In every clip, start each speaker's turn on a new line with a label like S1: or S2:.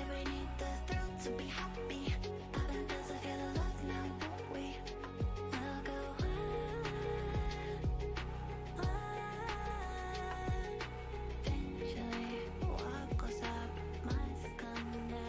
S1: Yeah, we need the thrill to be happy. Popping pills to feel the love now, don't we? We'll go wild. Eventually, what goes up must come down.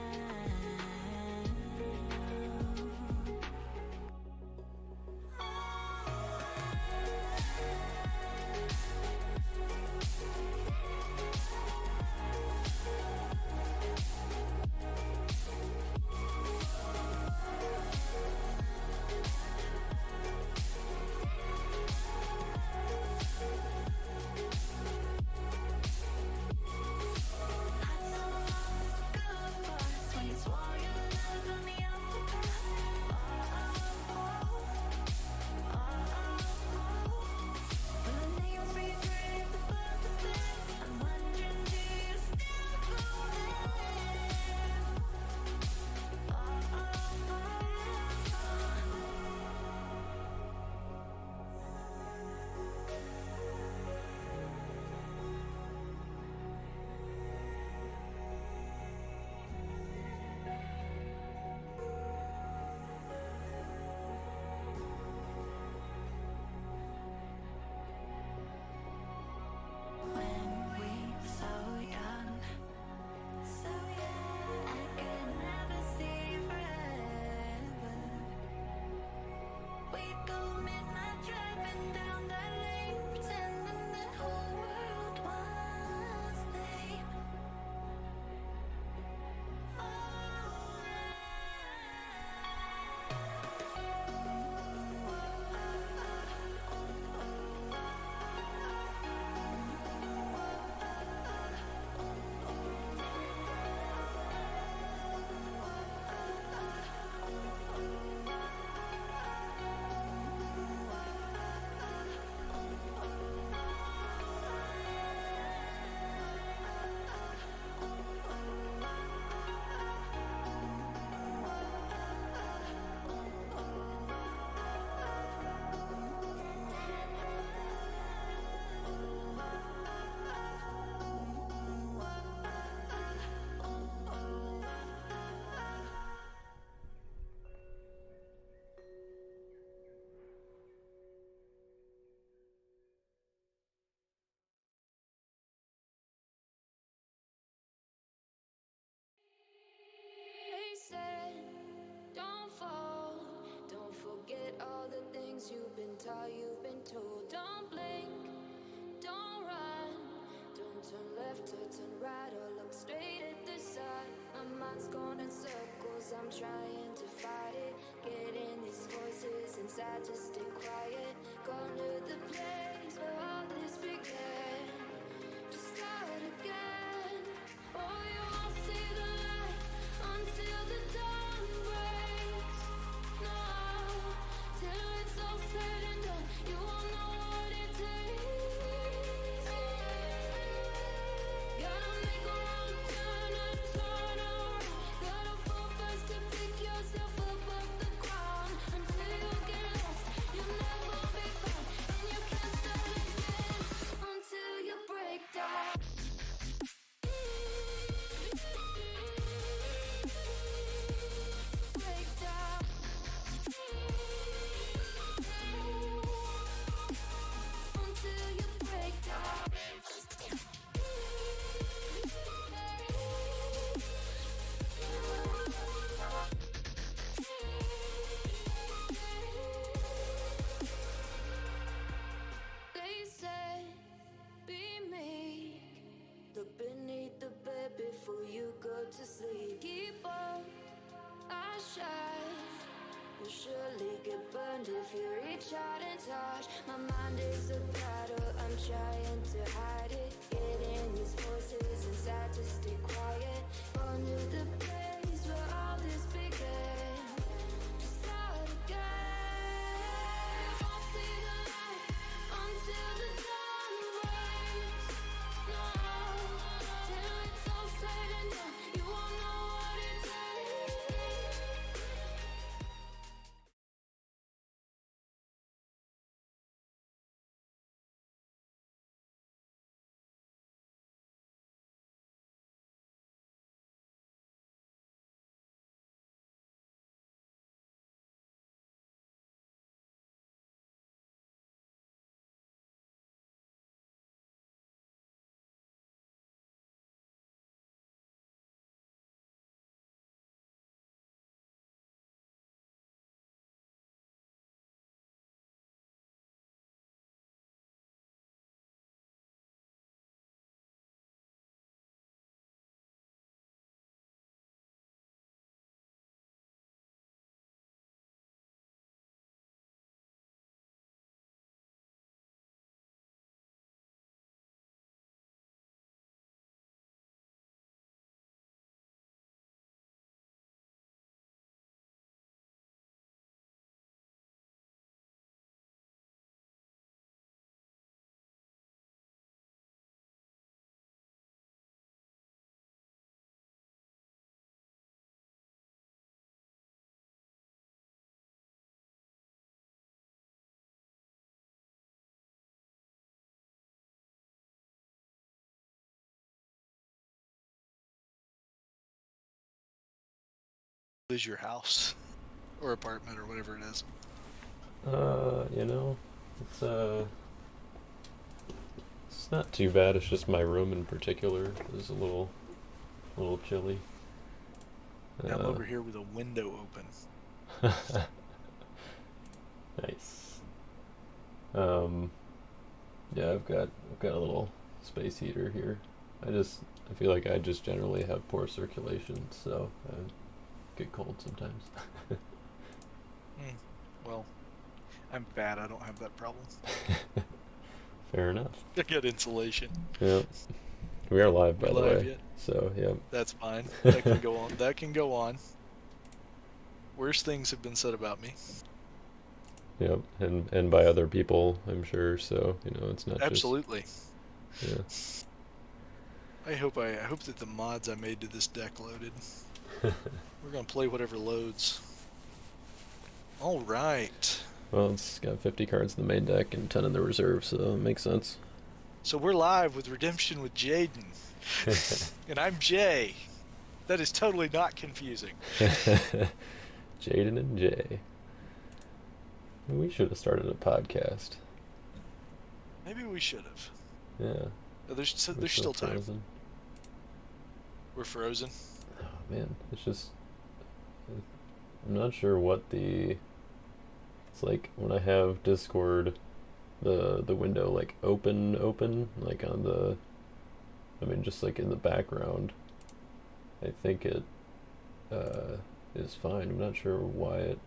S2: They said, don't fall, don't forget all the things you've been taught, you've been told. Don't blink, don't run, don't turn left or turn right or look straight at the sun. My mind's going in circles, I'm trying to fight it. Getting these voices inside to stay quiet. Going to the place where all this began, to start again. Oh, you won't see the light until the dawn breaks. No, till it's all said and done, you won't know what it takes. Gotta make a wrong turn and turn around. Gotta fall fast to pick yourself up off the ground. Until you get lost, you'll never be found, and you can't start again until you break down. Break down. Until you break down. They said, be meek. Look beneath the bed before you go to sleep. Keep on, I shine. You'll surely get burned if you reach out and touch. My mind is a battle, I'm trying to hide it. Getting these voices inside to stay quiet. Under the place where all this began, to start again. You won't see the light until the dawn breaks. No, till it's all said and done, you won't know what it takes.
S3: is your house or apartment or whatever it is?
S4: You know, it's not too bad. It's just my room in particular is a little chilly.
S3: I'm over here with a window open.
S4: Nice. Yeah, I've got a little space heater here. I feel like I just generally have poor circulation, so I get cold sometimes.
S3: Well, I'm fat. I don't have that problem.
S4: Fair enough.
S3: I get insulation.
S4: Yep. We are live, by the
S3: Live
S4: way.
S3: yet?
S4: So, yep.
S3: That's fine. That can go on. That can go on. Worse things have been said about me.
S4: Yep. And by other people, I'm sure. So, it's not
S3: Absolutely.
S4: just.
S3: I hope that the mods I made to this deck loaded. We're gonna play whatever loads. All right.
S4: Well, it's got 50 cards in the main deck and 10 in the reserve, so it makes sense.
S3: So we're live with Redemption with Jaden. And I'm Jay. That is totally not confusing.
S4: Jaden and Jay. We should have started a podcast.
S3: Maybe we should have.
S4: Yeah.
S3: There's
S4: We're
S3: still time.
S4: frozen.
S3: We're frozen.
S4: Oh, man, it's just... I'm not sure what the... It's like when I have Discord, the window like open, like on the... just like in the background. I think it is fine. I'm not sure why it,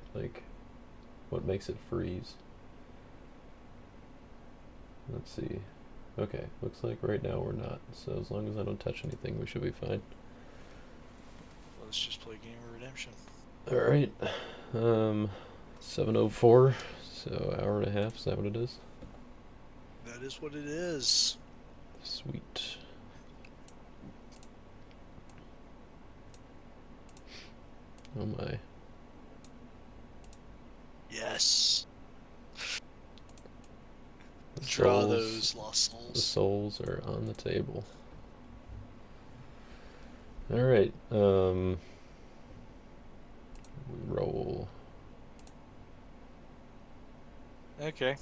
S4: what makes it freeze. Let's see. Okay, looks like right now we're not. So as long as I don't touch anything, we should be fine.
S3: Let's just play Game of Redemption.
S4: Alright. 7:04, so hour and a half, is that what it is?
S3: That is what it is.
S4: Sweet. Oh my.
S3: Yes.
S4: The
S3: Draw
S4: souls-
S3: those lost
S4: The
S3: souls.
S4: souls are on the table. Alright, we roll.
S3: Okay.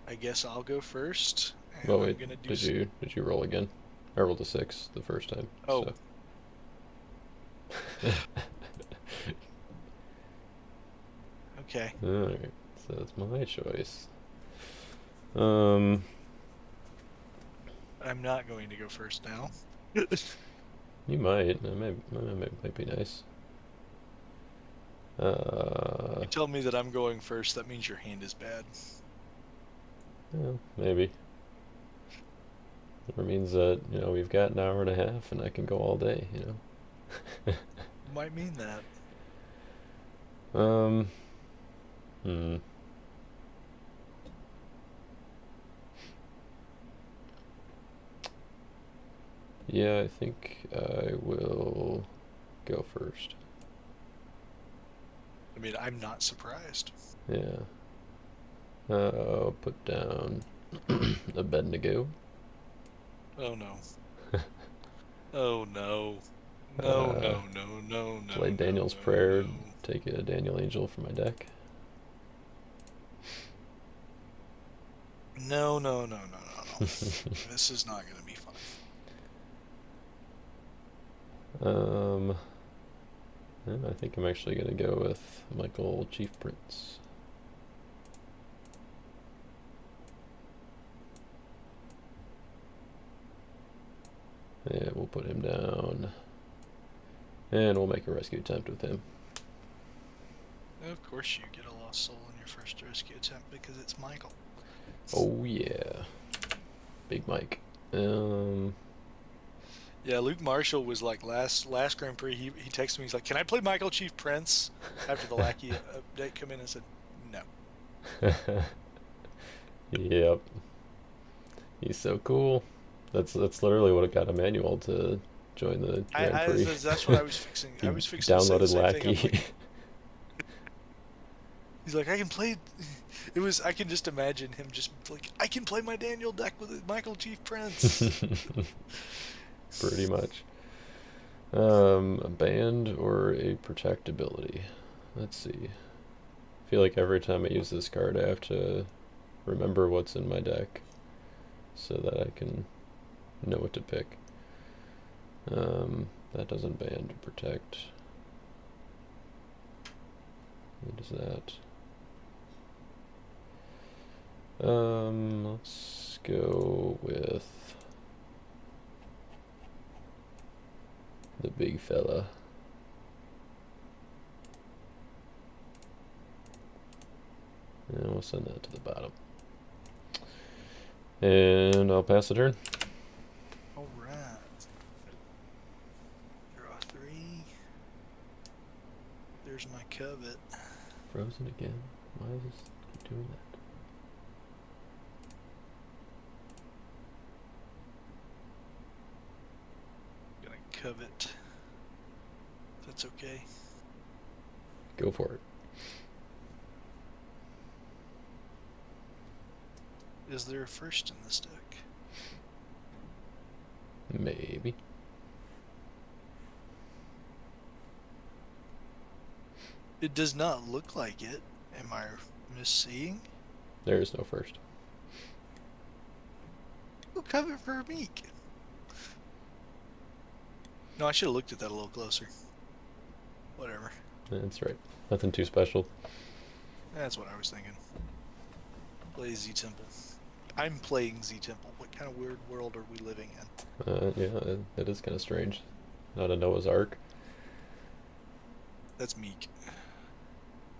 S3: I guess I'll go first. And
S4: Oh
S3: I'm
S4: wait,
S3: gonna do
S4: did you roll again? I rolled a 6 the first time.
S3: Oh.
S4: So.
S3: Okay.
S4: Alright, so it's my choice.
S3: I'm not going to go first now.
S4: You might. That might be nice.
S3: You tell me that I'm going first, that means your hand is bad.
S4: Well, maybe. Or means that, we've got an hour and a half and I can go all day,
S3: Might mean that.
S4: Yeah, I think I will go first.
S3: I mean, I'm not surprised.
S4: Yeah. I'll put down Abednego.
S3: Oh no. Oh no. No.
S4: Play Daniel's Prayer, take a Daniel Angel for my deck.
S3: No. This is not gonna be fun.
S4: I think I'm actually gonna go with Michael Chief Prince. Yeah, we'll put him down. And we'll make a rescue attempt with him.
S3: Of course you get a lost soul in your first rescue attempt because it's Michael.
S4: Oh yeah. Big Mike.
S3: Yeah, Luke Marshall was like last Grand Prix. He texted me. He's like, "Can I play Michael Chief Prince?" After the Lackey update come in, and said, "No."
S4: Yep. He's so cool. That's literally what got Emmanuel to join the Grand Prix.
S3: That's what I was fixing. I was fixing to say the
S4: downloaded
S3: same thing. I'm
S4: Lackey.
S3: like- He's like, I can play. I can just imagine him just like, I can play my Daniel deck with Michael Chief Prince.
S4: Pretty much. A band or a protect ability. Let's see. I feel like every time I use this card, I have to remember what's in my deck so that I can know what to pick. That doesn't band or protect. What is that? Let's go with the big fella. And we'll send that to the bottom. And I'll pass the turn.
S3: Alright. Draw 3. There's my covet.
S4: Frozen again? Why is this keep doing that?
S3: Gonna covet. If that's okay.
S4: Go for it.
S3: Is there a first in this deck?
S4: Maybe.
S3: It does not look like it. Am I misseeing?
S4: There is no first.
S3: We'll covet for a meek. No, I should have looked at that a little closer. Whatever.
S4: That's right. Nothing too special.
S3: That's what I was thinking. Play Z Temple. I'm playing Z Temple. What kind of weird world are we living in?
S4: Yeah, that is kind of strange. Not a Noah's Ark.
S3: That's meek.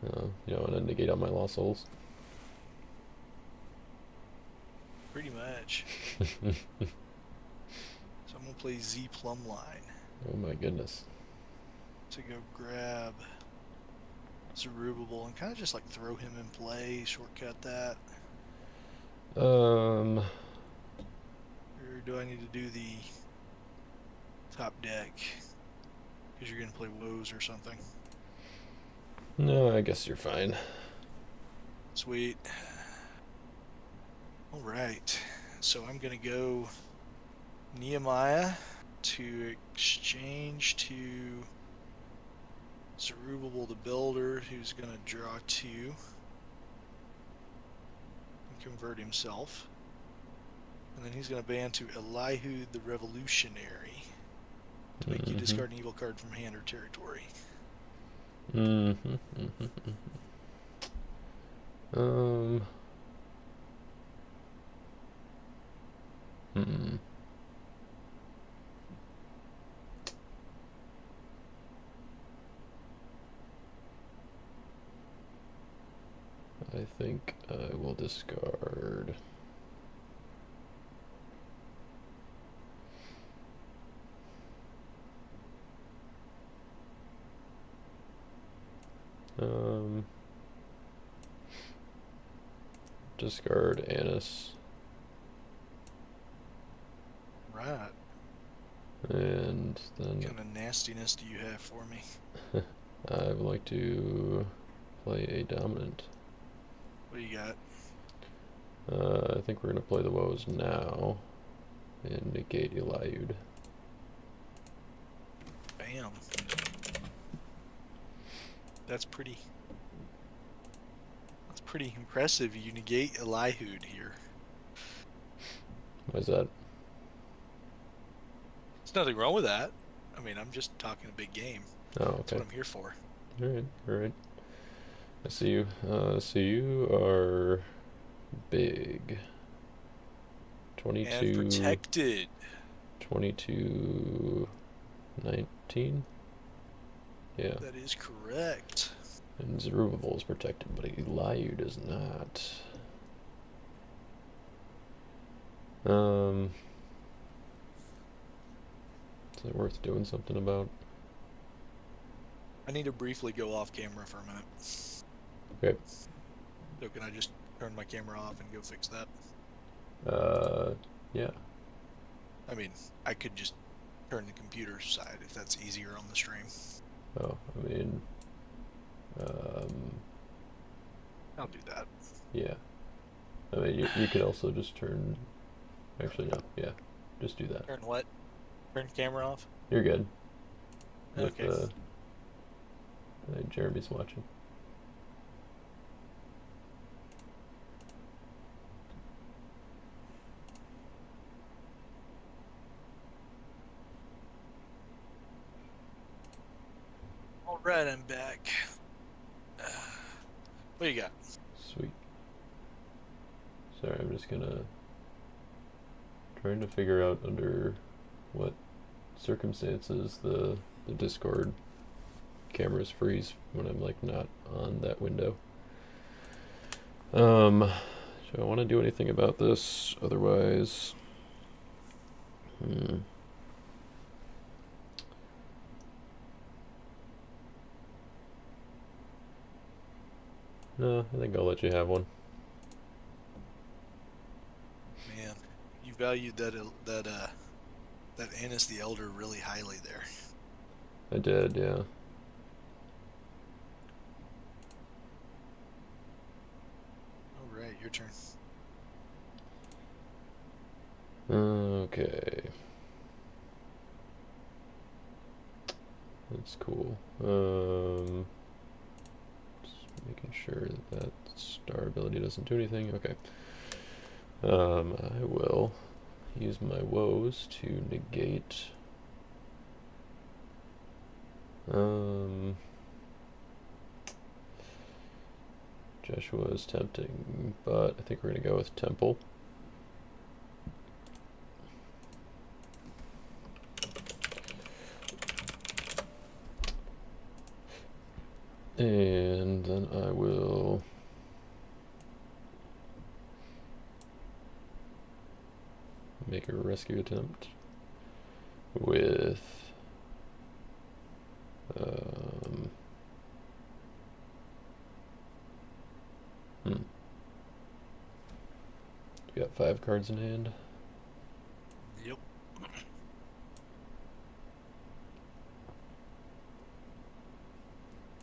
S4: You know, and then negate all my lost souls.
S3: Pretty much. So I'm gonna play Z Plumline
S4: Oh my goodness.
S3: to go grab Zerubbabel and kind of just like throw him in play, shortcut that. Or do I need to do the top deck? Because you're gonna play woes or something.
S4: No, I guess you're fine.
S3: Sweet. Alright. So I'm gonna go Nehemiah to exchange to Zerubbabel the Builder, who's gonna draw 2 and convert himself. And then he's gonna ban to Elihu the Revolutionary to make you discard an evil card from hand or territory.
S4: I think I will discard. Discard Annis.
S3: Right.
S4: And then
S3: What kind of nastiness do you have for me?
S4: I would like to play a dominant.
S3: What do you got?
S4: I think we're going to play the woes now and negate Eliud.
S3: Bam. That's pretty impressive. You negate Eliud here.
S4: Why is that?
S3: There's nothing wrong with that. I mean, I'm just talking a big game.
S4: Oh,
S3: That's
S4: okay.
S3: what I'm here for.
S4: Alright. I see you. So you are big. 22.
S3: And protected.
S4: 22. 19? Yeah.
S3: That is correct.
S4: And Zerubbabel is protected, but Eliud is not. Is it worth doing something about?
S3: I need to briefly go off camera for a minute.
S4: Okay.
S3: So can I just turn my camera off and go fix that?
S4: Yeah.
S3: I mean, I could just turn the computer side if that's easier on the stream.
S4: Oh, I mean,
S3: I'll do that.
S4: yeah. I mean, you could also just turn. Actually, no. Yeah, just do that.
S3: Turn what? Turn camera off?
S4: You're good. If
S3: Okay.
S4: Jeremy's watching.
S3: All right, I'm back. What do you got?
S4: Sweet. Sorry, I'm just trying to figure out under what circumstances the Discord cameras freeze when I'm like not on that window. Do I want to do anything about this? Otherwise, no, I think I'll let you have one.
S3: Man, you valued that Annis the Elder really highly there.
S4: I did, yeah.
S3: All right, your turn.
S4: Okay. That's cool. Just making sure that star ability doesn't do anything. Okay. I will use my woes to negate. Joshua is tempting, but I think we're gonna go with Temple. And then I will make a rescue attempt with we got 5 cards in hand.
S3: Yep.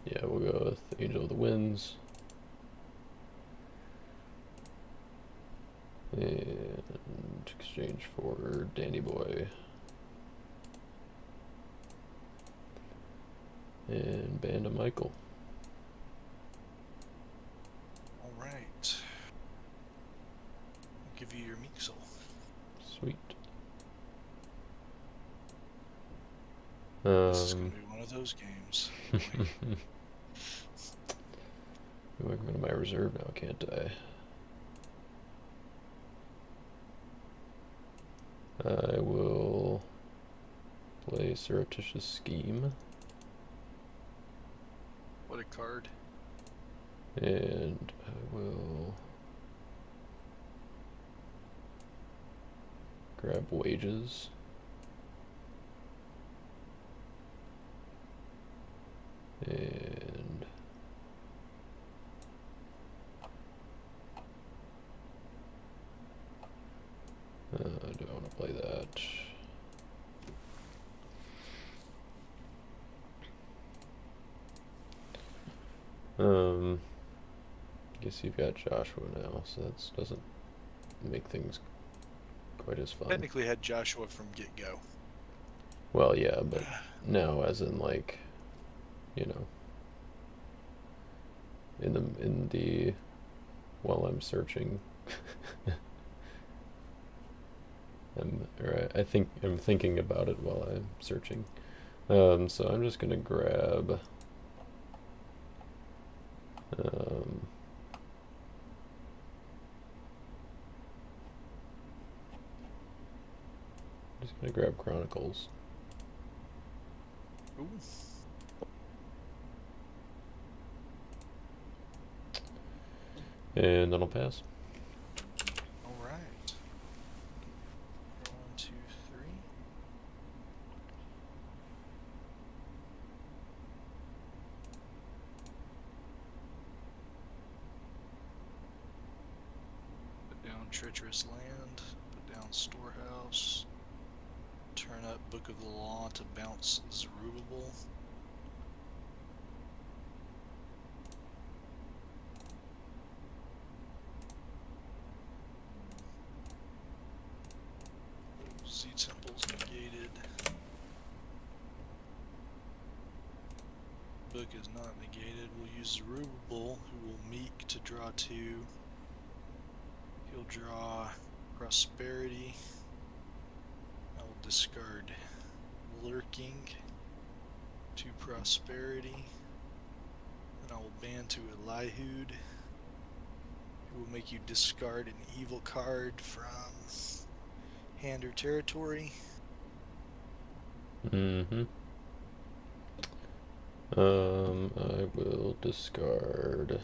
S4: Yeah, we'll go with Angel of the Winds. And exchange for Danny Boy. And Band of Michael.
S3: All right. I'll give you your Mixel.
S4: Sweet.
S3: This is going to be one of those games.
S4: Ooh, I can go to my reserve now, can't I? I will play Surreptitious Scheme.
S3: What a card.
S4: And I will grab Wages. And do I want to play that? Guess you've got Joshua now, so that doesn't make things quite as fun.
S3: Technically had Joshua from get-go.
S4: Well, yeah, but now as in like, you know, in the while I'm searching, I think I'm thinking about it while I'm searching. So I'm just gonna grab. Just gonna grab Chronicles.
S3: Ooh.
S4: And then I'll pass.
S3: All right. 1, 2, 3. Put down Treacherous Land. Put down Storehouse. Turn up Book of the Law to bounce Zerubbabel. Sea Temple's negated. book is not negated. We'll use Zerubbabel, who will meek to draw 2. He'll draw Prosperity. I will discard Lurking to Prosperity. And I will ban to Elihud, who will make you discard an evil card from hand or territory.
S4: Mm-hmm. I will discard.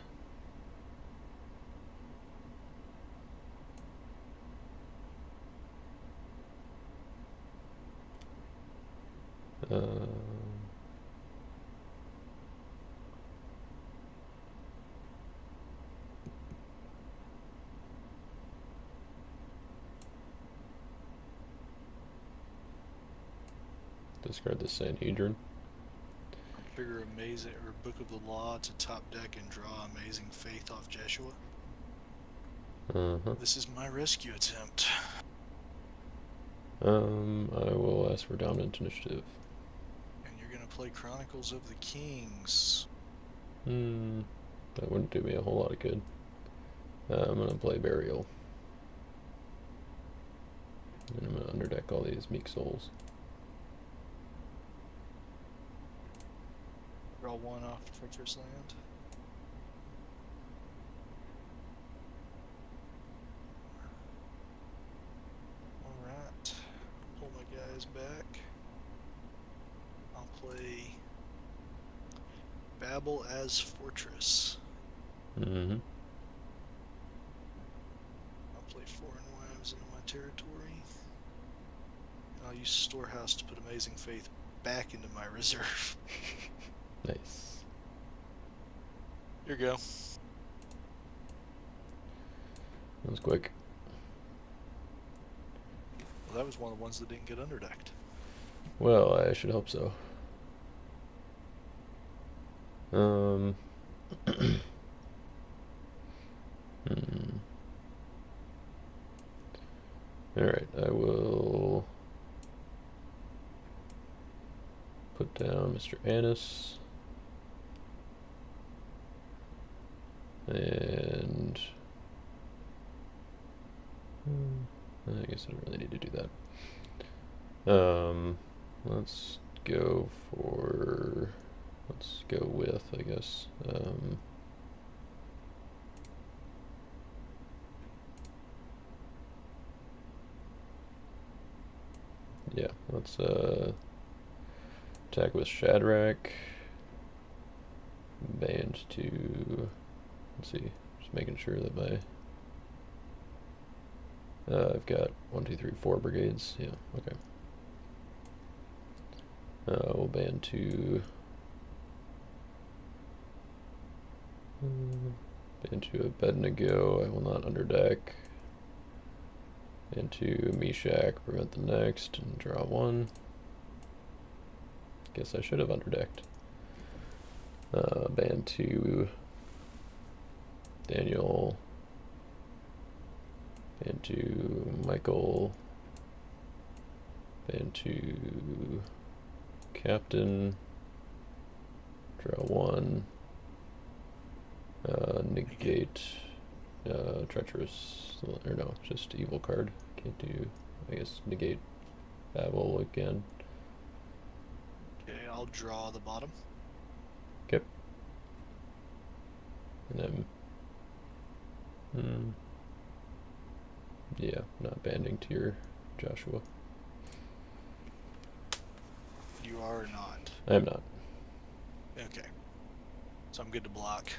S4: Discard the Sanhedrin.
S3: Trigger Amazing or Book of the Law to top deck and draw Amazing Faith off Jeshua. This is my rescue attempt.
S4: I will ask for dominant initiative.
S3: And you're gonna play Chronicles of the Kings.
S4: That wouldn't do me a whole lot of good. I'm gonna play Burial. And I'm gonna underdeck all these Meek Souls.
S3: Draw 1 off Treacherous Land. Alright. Pull my guys back. I'll play Babel as Fortress.
S4: Mm-hmm.
S3: I'll play Foreign Wives into my territory. And I'll use Storehouse to put Amazing Faith back into my reserve.
S4: Nice.
S3: Here you go.
S4: That was quick.
S3: Well, that was one of the ones that didn't get underdecked.
S4: Well, I should hope so. Alright, I will put down Mr. Annis. And I guess I don't really need to do that. Let's go with, I guess, yeah, let's attack with Shadrach. Band to, let's see, just making sure that my I've got 1, 2, 3, 4 brigades. Yeah, okay. We'll band to Abednego. I will not underdeck. And to Meshach, prevent the next, and draw 1. Guess I should have underdecked. Band to Daniel. Band to Michael. Band to Captain. Draw 1. Negate treacherous, or no, just evil card. Can't do, I guess, negate Babel again.
S3: Okay, I'll draw the bottom.
S4: Okay. And then, yeah, not banding to your Joshua.
S3: You are or not?
S4: I am not.
S3: Okay. So I'm good to block.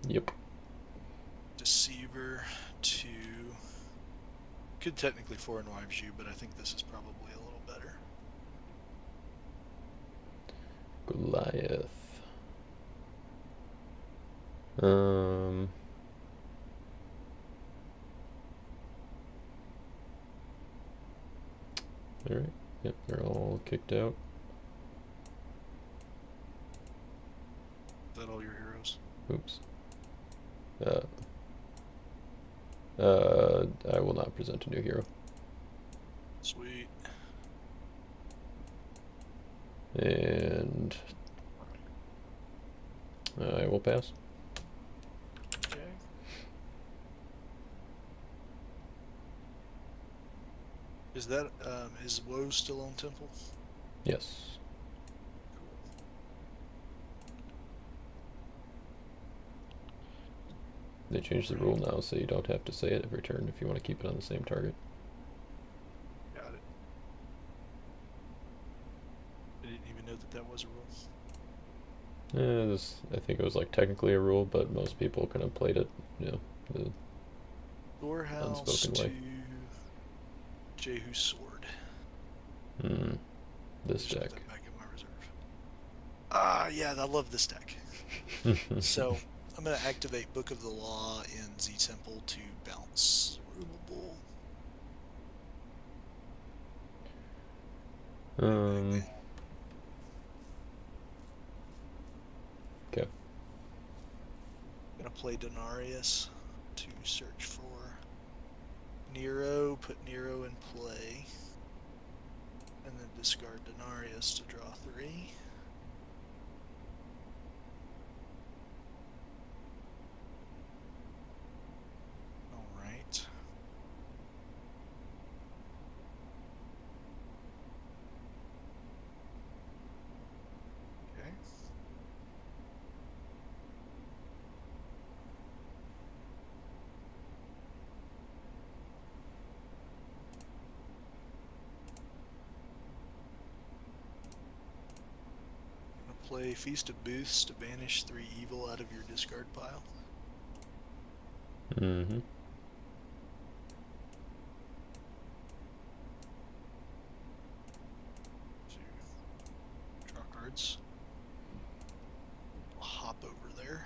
S4: Yep.
S3: Deceiver to... Could technically Foreign Wives you, but I think this is probably a little better.
S4: Goliath. Alright. Yep, they're all kicked out.
S3: Is that all your heroes?
S4: Oops. I will not present a new hero.
S3: Sweet.
S4: And I will pass.
S3: Okay. Is that is Woe still on Temple?
S4: Yes. They changed the rule now, so you don't have to say it every turn if you want to keep it on the same target.
S3: Got it. I didn't even know that that was a rule.
S4: I think it was like technically a rule, but most people kind of played it, you know, the
S3: Storehouse
S4: unspoken
S3: to
S4: way.
S3: Jehu's sword.
S4: This
S3: Just put
S4: deck.
S3: that back in my reserve. Ah, yeah, I love this deck. So I'm gonna activate Book of the Law in Z Temple to bounce Zerubbabel.
S4: Okay.
S3: Gonna play Denarius to search for Nero, put Nero in play, and then discard Denarius to draw 3. Alright. Okay. Play Feast of Booths to banish 3 evil out of your discard pile.
S4: Mm-hmm.
S3: Draw cards. I'll hop over there.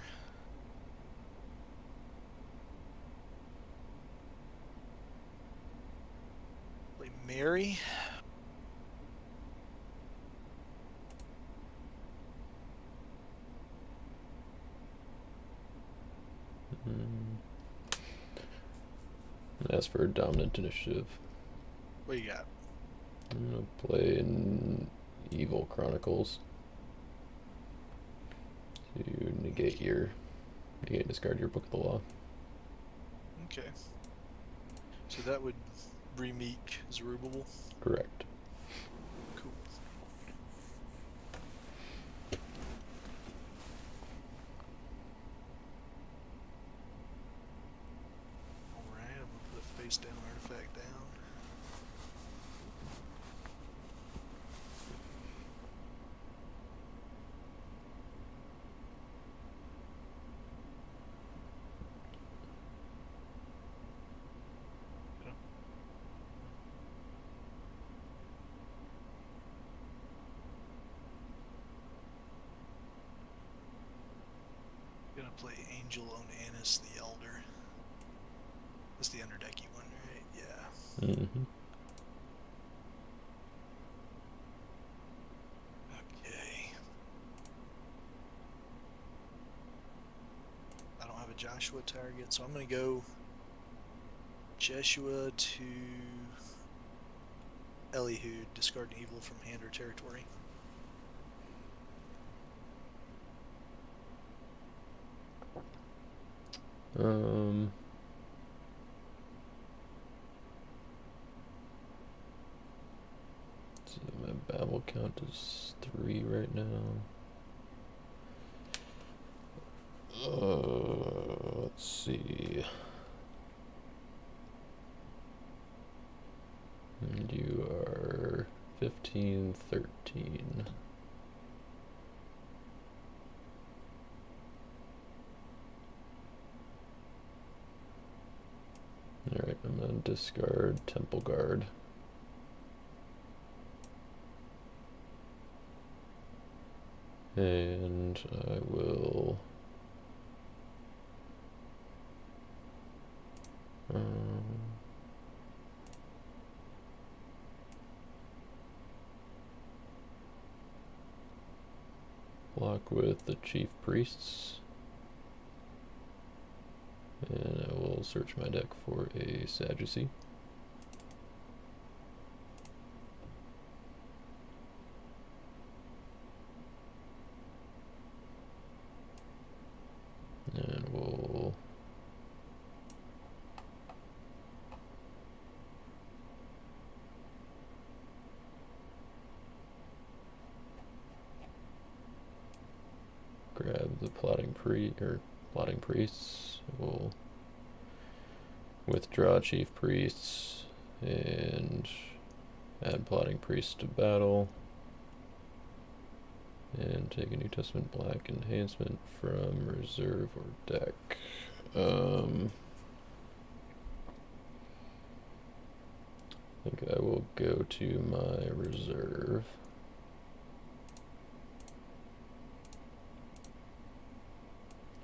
S3: Play Mary.
S4: As for dominant initiative,
S3: What you got?
S4: I'm gonna play in Evil Chronicles to negate and discard your Book of the Law.
S3: Okay. So that would remake Zerubbabel.
S4: Correct.
S3: Cool. Alright, I'm gonna put a face down artifact down. Gonna play Angel on Annis the Elder. That's the underdecky one, right? Yeah.
S4: Mm-hmm.
S3: Okay. I don't have a Joshua target, so I'm gonna go Jeshua to Elihu, discard an evil from hand or territory.
S4: So my Babel count is 3 right now. Let's see. And you are 15, 13. Alright, I'm gonna discard Temple Guard. And I will block with the Chief Priests. And I will search my deck for a Sadducee. the plotting priests. We'll withdraw chief priests and add plotting priests to battle. And take a New Testament black enhancement from reserve or deck. I think I will go to my reserve.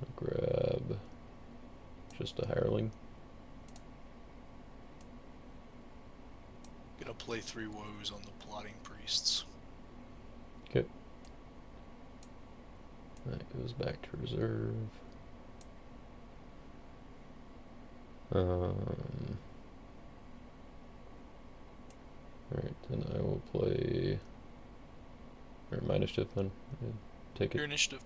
S4: I'll grab just a hireling.
S3: Gonna play 3 woes on the plotting priests.
S4: Okay. That goes back to reserve. Alright, then I will play... Or my initiative then. Yeah, take
S3: Your
S4: it.
S3: initiative.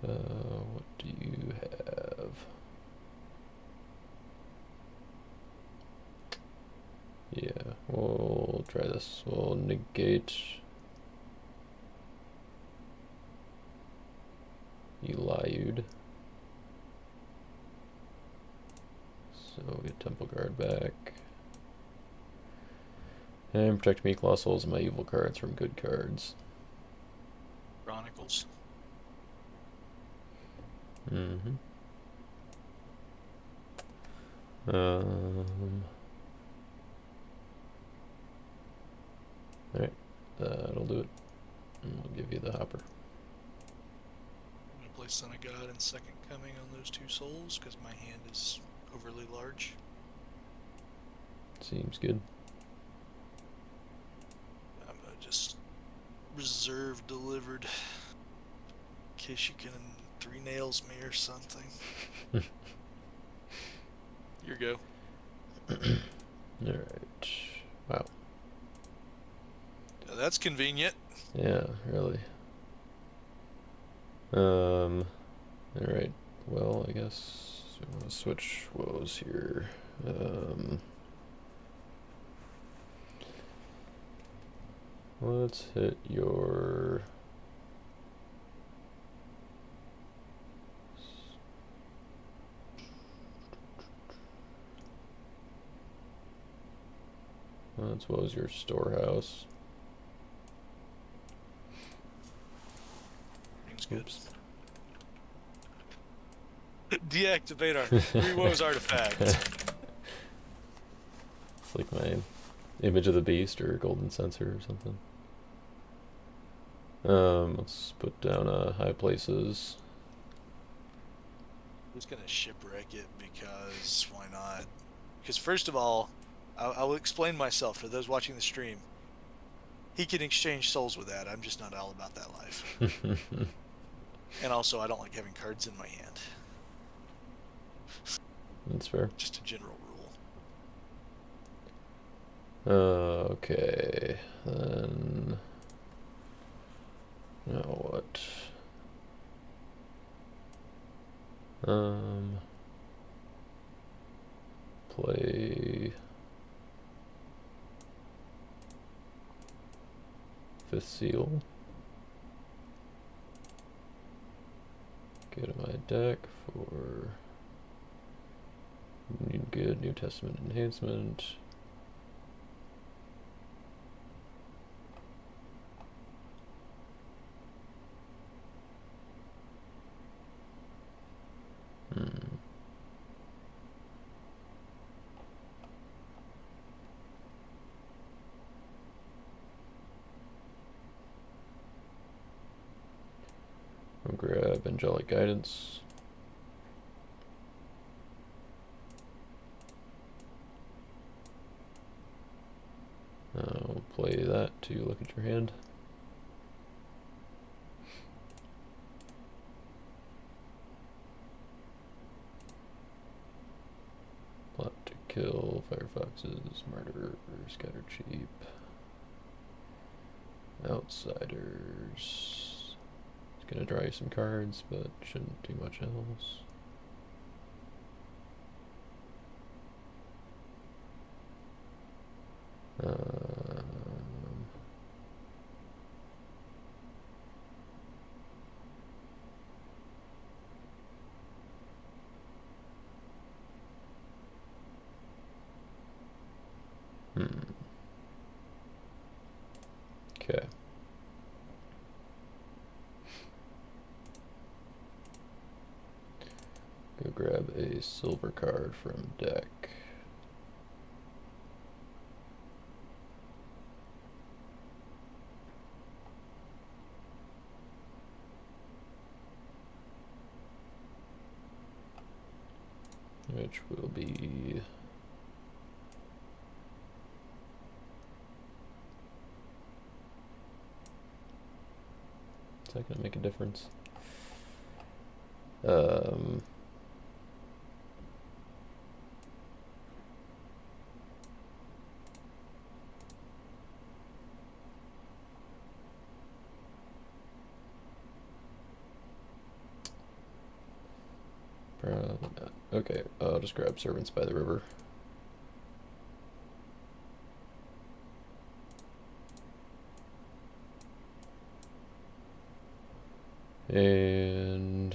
S4: What do you have? Yeah, we'll try this. We'll negate Eliud. So we get Temple Guard back. And protect me, Colossals, and my evil cards from good cards.
S3: Chronicles.
S4: Mm-hmm. Alright, that'll do it. And we'll give you the hopper.
S3: I'm gonna play Son of God and Second Coming on those 2 souls because my hand is overly large.
S4: Seems good.
S3: I'm gonna just reserve delivered in case you can 3 nails me or something. Here you go.
S4: Alright. Wow.
S3: Now that's convenient.
S4: Yeah, really. Alright. Well, I guess we want to switch woes here. Let's hit your... Let's woes your storehouse.
S3: Seems good.
S4: Oops.
S3: Deactivate our 3 woes artifact.
S4: It's like my image of the beast or golden censer or something. Let's put down high places.
S3: I'm just gonna shipwreck it because why not? Because first of all, I will explain myself for those watching the stream. He can exchange souls with that. I'm just not all about that life. And also, I don't like having cards in my hand.
S4: That's fair.
S3: Just a general rule.
S4: Okay, then... Now what? Play... 5th Seal. Go to my deck for... Good New Testament enhancement. I'll grab Angelic Guidance. I'll play that to look at your hand. Plot to kill Firefoxes, Murder, Scatter Cheap. Outsiders. It's gonna draw you some cards, but shouldn't do much else. Okay. Go grab a silver card from deck. Which will be is that gonna make a difference? Probably not. Okay, I'll just grab Servants by the River. And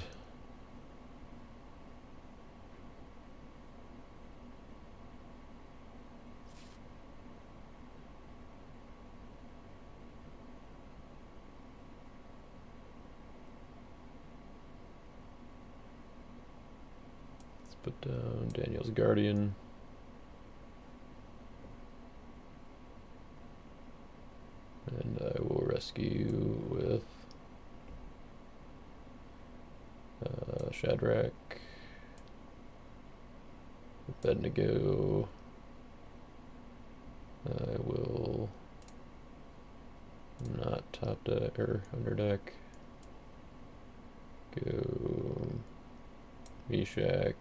S4: let's put down Daniel's Guardian. And I will rescue with Shadrach, Abednego. I will not top deck or under deck. Go Meshach.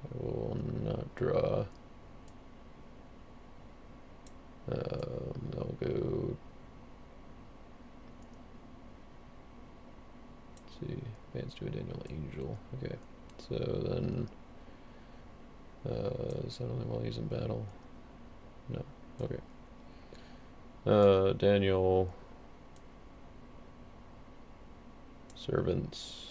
S4: I will not draw. I'll go. Let's see. Advance to a Daniel Angel. Okay. So then, is that only while he's in battle? No. Okay. Daniel. Servants.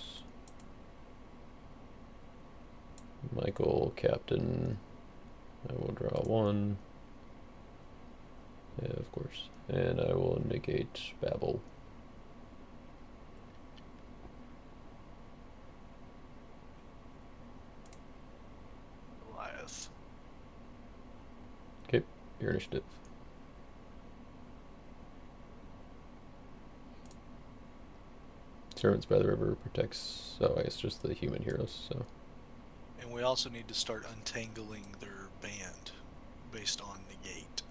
S4: Michael, Captain. I will draw one. Yeah, of course. And I will negate Babel.
S3: Goliath.
S4: Okay, your initiative. Servants by the River protects, oh, I guess just the human heroes, so.
S3: And we also need to start untangling their band based on negate.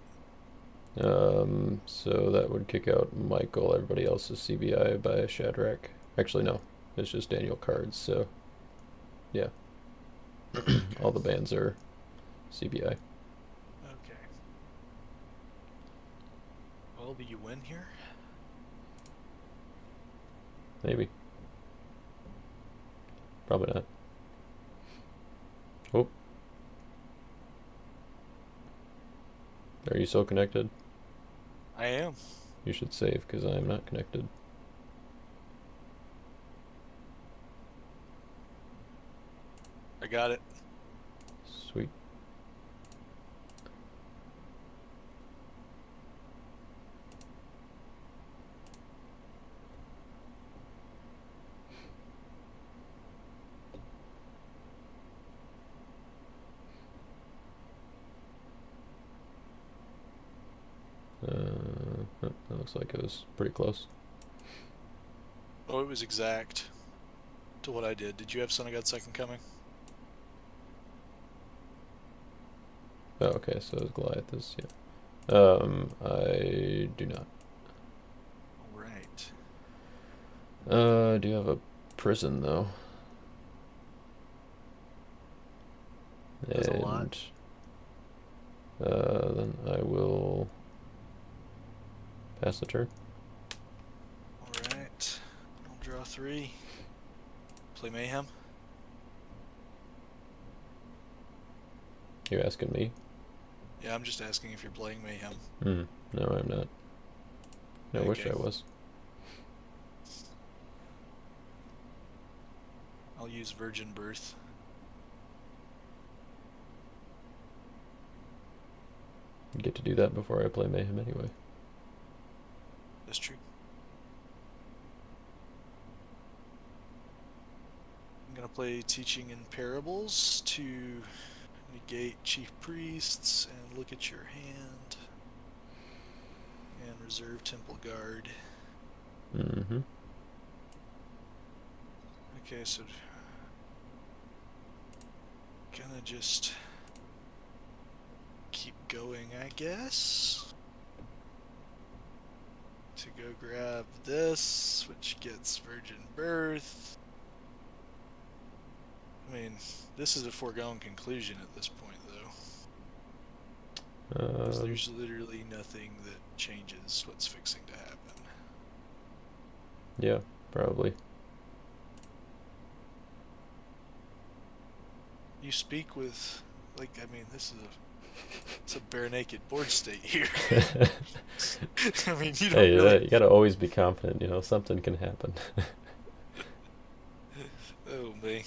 S4: So that would kick out Michael. Everybody else is CBI by Shadrach. Actually, no. It's just Daniel cards, so yeah. All the bands are CBI.
S3: Okay. Well, do you win here?
S4: Maybe. Probably not. Oh. Are you still connected?
S3: I am.
S4: You should save, because I am not connected.
S3: I got it.
S4: Sweet. That looks like it was pretty close.
S3: Oh, it was exact to what I did. Did you have Son of God Second Coming?
S4: Oh, okay, so Goliath is, yeah. I do not.
S3: Right.
S4: I do have a prison, though.
S3: That's a lot.
S4: Then I will pass the turn.
S3: Draw 3. Play Mayhem.
S4: You asking me?
S3: Yeah, I'm just asking if you're playing Mayhem.
S4: No, I'm not. I wish
S3: Okay.
S4: I was.
S3: I'll use Virgin Birth.
S4: You get to do that before I play Mayhem anyway.
S3: That's true. I'm going to play Teaching in Parables to negate Chief Priests and look at your hand. And reserve Temple Guard.
S4: Mm-hmm.
S3: Okay, so gonna just keep going, I guess. To go grab this, which gets Virgin Birth. I mean, this is a foregone conclusion at this point, though. 'Cause there's literally nothing that changes what's fixing to happen.
S4: Yeah, probably.
S3: You speak with, like, I mean, it's a bare naked board state here. I mean, you don't
S4: Hey,
S3: really.
S4: you gotta always be confident, you know, something can happen.
S3: Oh me.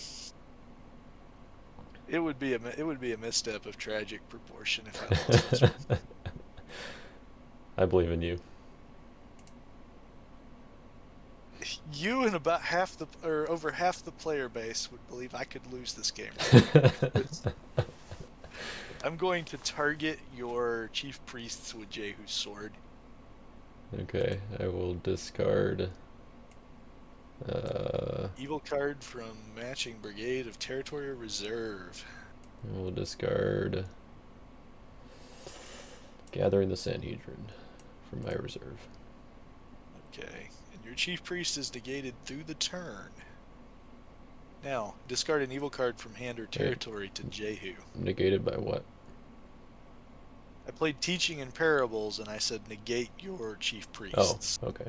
S3: It would be a misstep of tragic proportion if I lost this one.
S4: I believe in you.
S3: You and about over half the player base would believe I could lose this game. I'm going to target your chief priests with Jehu's sword.
S4: Okay, I will discard.
S3: Evil card from matching Brigade of Territorial Reserve.
S4: I will discard Gathering the Sanhedrin from my reserve.
S3: Okay, and your chief priest is negated through the turn. Now, discard an evil card from hand or territory to Jehu.
S4: Negated by what?
S3: I played Teaching in Parables, and I said negate your chief priests.
S4: Oh, okay.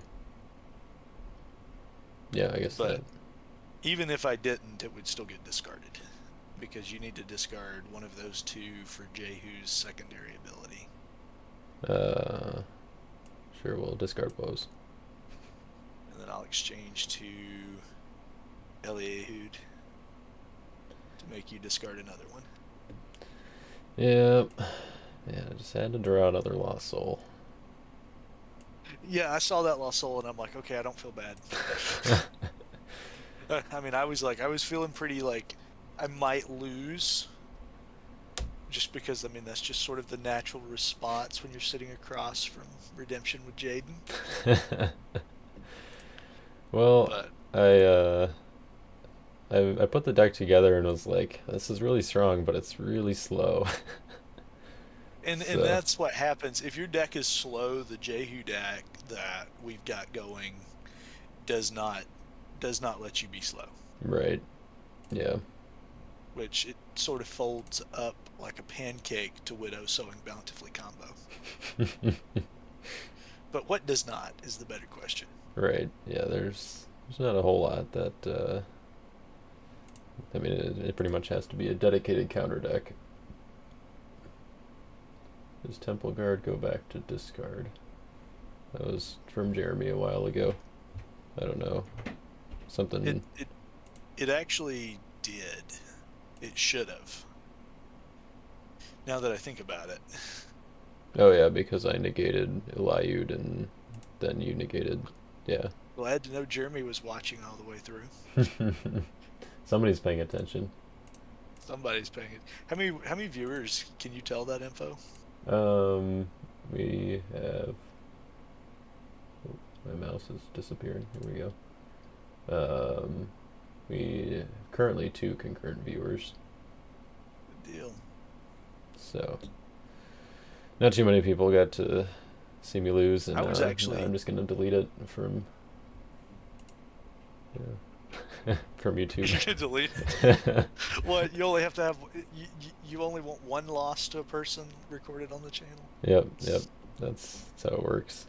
S4: Yeah, I guess
S3: But
S4: that.
S3: even if I didn't, it would still get discarded. Because you need to discard one of those two for Jehu's secondary ability.
S4: Sure, we'll discard woes.
S3: And then I'll exchange to Eliahud to make you discard another one.
S4: Yep. Yeah, I just had to draw another Lost Soul.
S3: Yeah, I saw that Lost Soul, and I'm like, okay, I don't feel bad. I mean, I was feeling pretty like I might lose. Just because, I mean, that's just sort of the natural response when you're sitting across from Redemption with Jaden.
S4: Well,
S3: But
S4: I put the deck together and was like, this is really strong, but it's really slow.
S3: And
S4: So-
S3: that's what happens. If your deck is slow, the Jehu deck that we've got going does not let you be slow.
S4: Right. Yeah.
S3: Which it sort of folds up like a pancake to Widow Sowing Bountifully combo. But what does not is the better question.
S4: Right. Yeah, there's not a whole lot that I mean it pretty much has to be a dedicated counter deck. Does Temple Guard go back to discard? That was from Jeremy a while ago. I don't know. Something
S3: It actually did. It should have. Now that I think about it.
S4: Oh yeah, because I negated Eliud and then you negated, yeah.
S3: Glad to know Jeremy was watching all the way through.
S4: Somebody's paying attention.
S3: Somebody's paying it. How many viewers can you tell that info?
S4: We have. Oh, my mouse is disappearing. Here we go. We have currently 2 concurrent viewers,
S3: Good deal.
S4: so not too many people got to see me lose, and
S3: I was
S4: now
S3: actually-
S4: I'm just gonna delete it from from
S3: You
S4: YouTube.
S3: can delete it. What, you only have to have you only want one loss to a person recorded on the channel?
S4: Yep, that's how it works.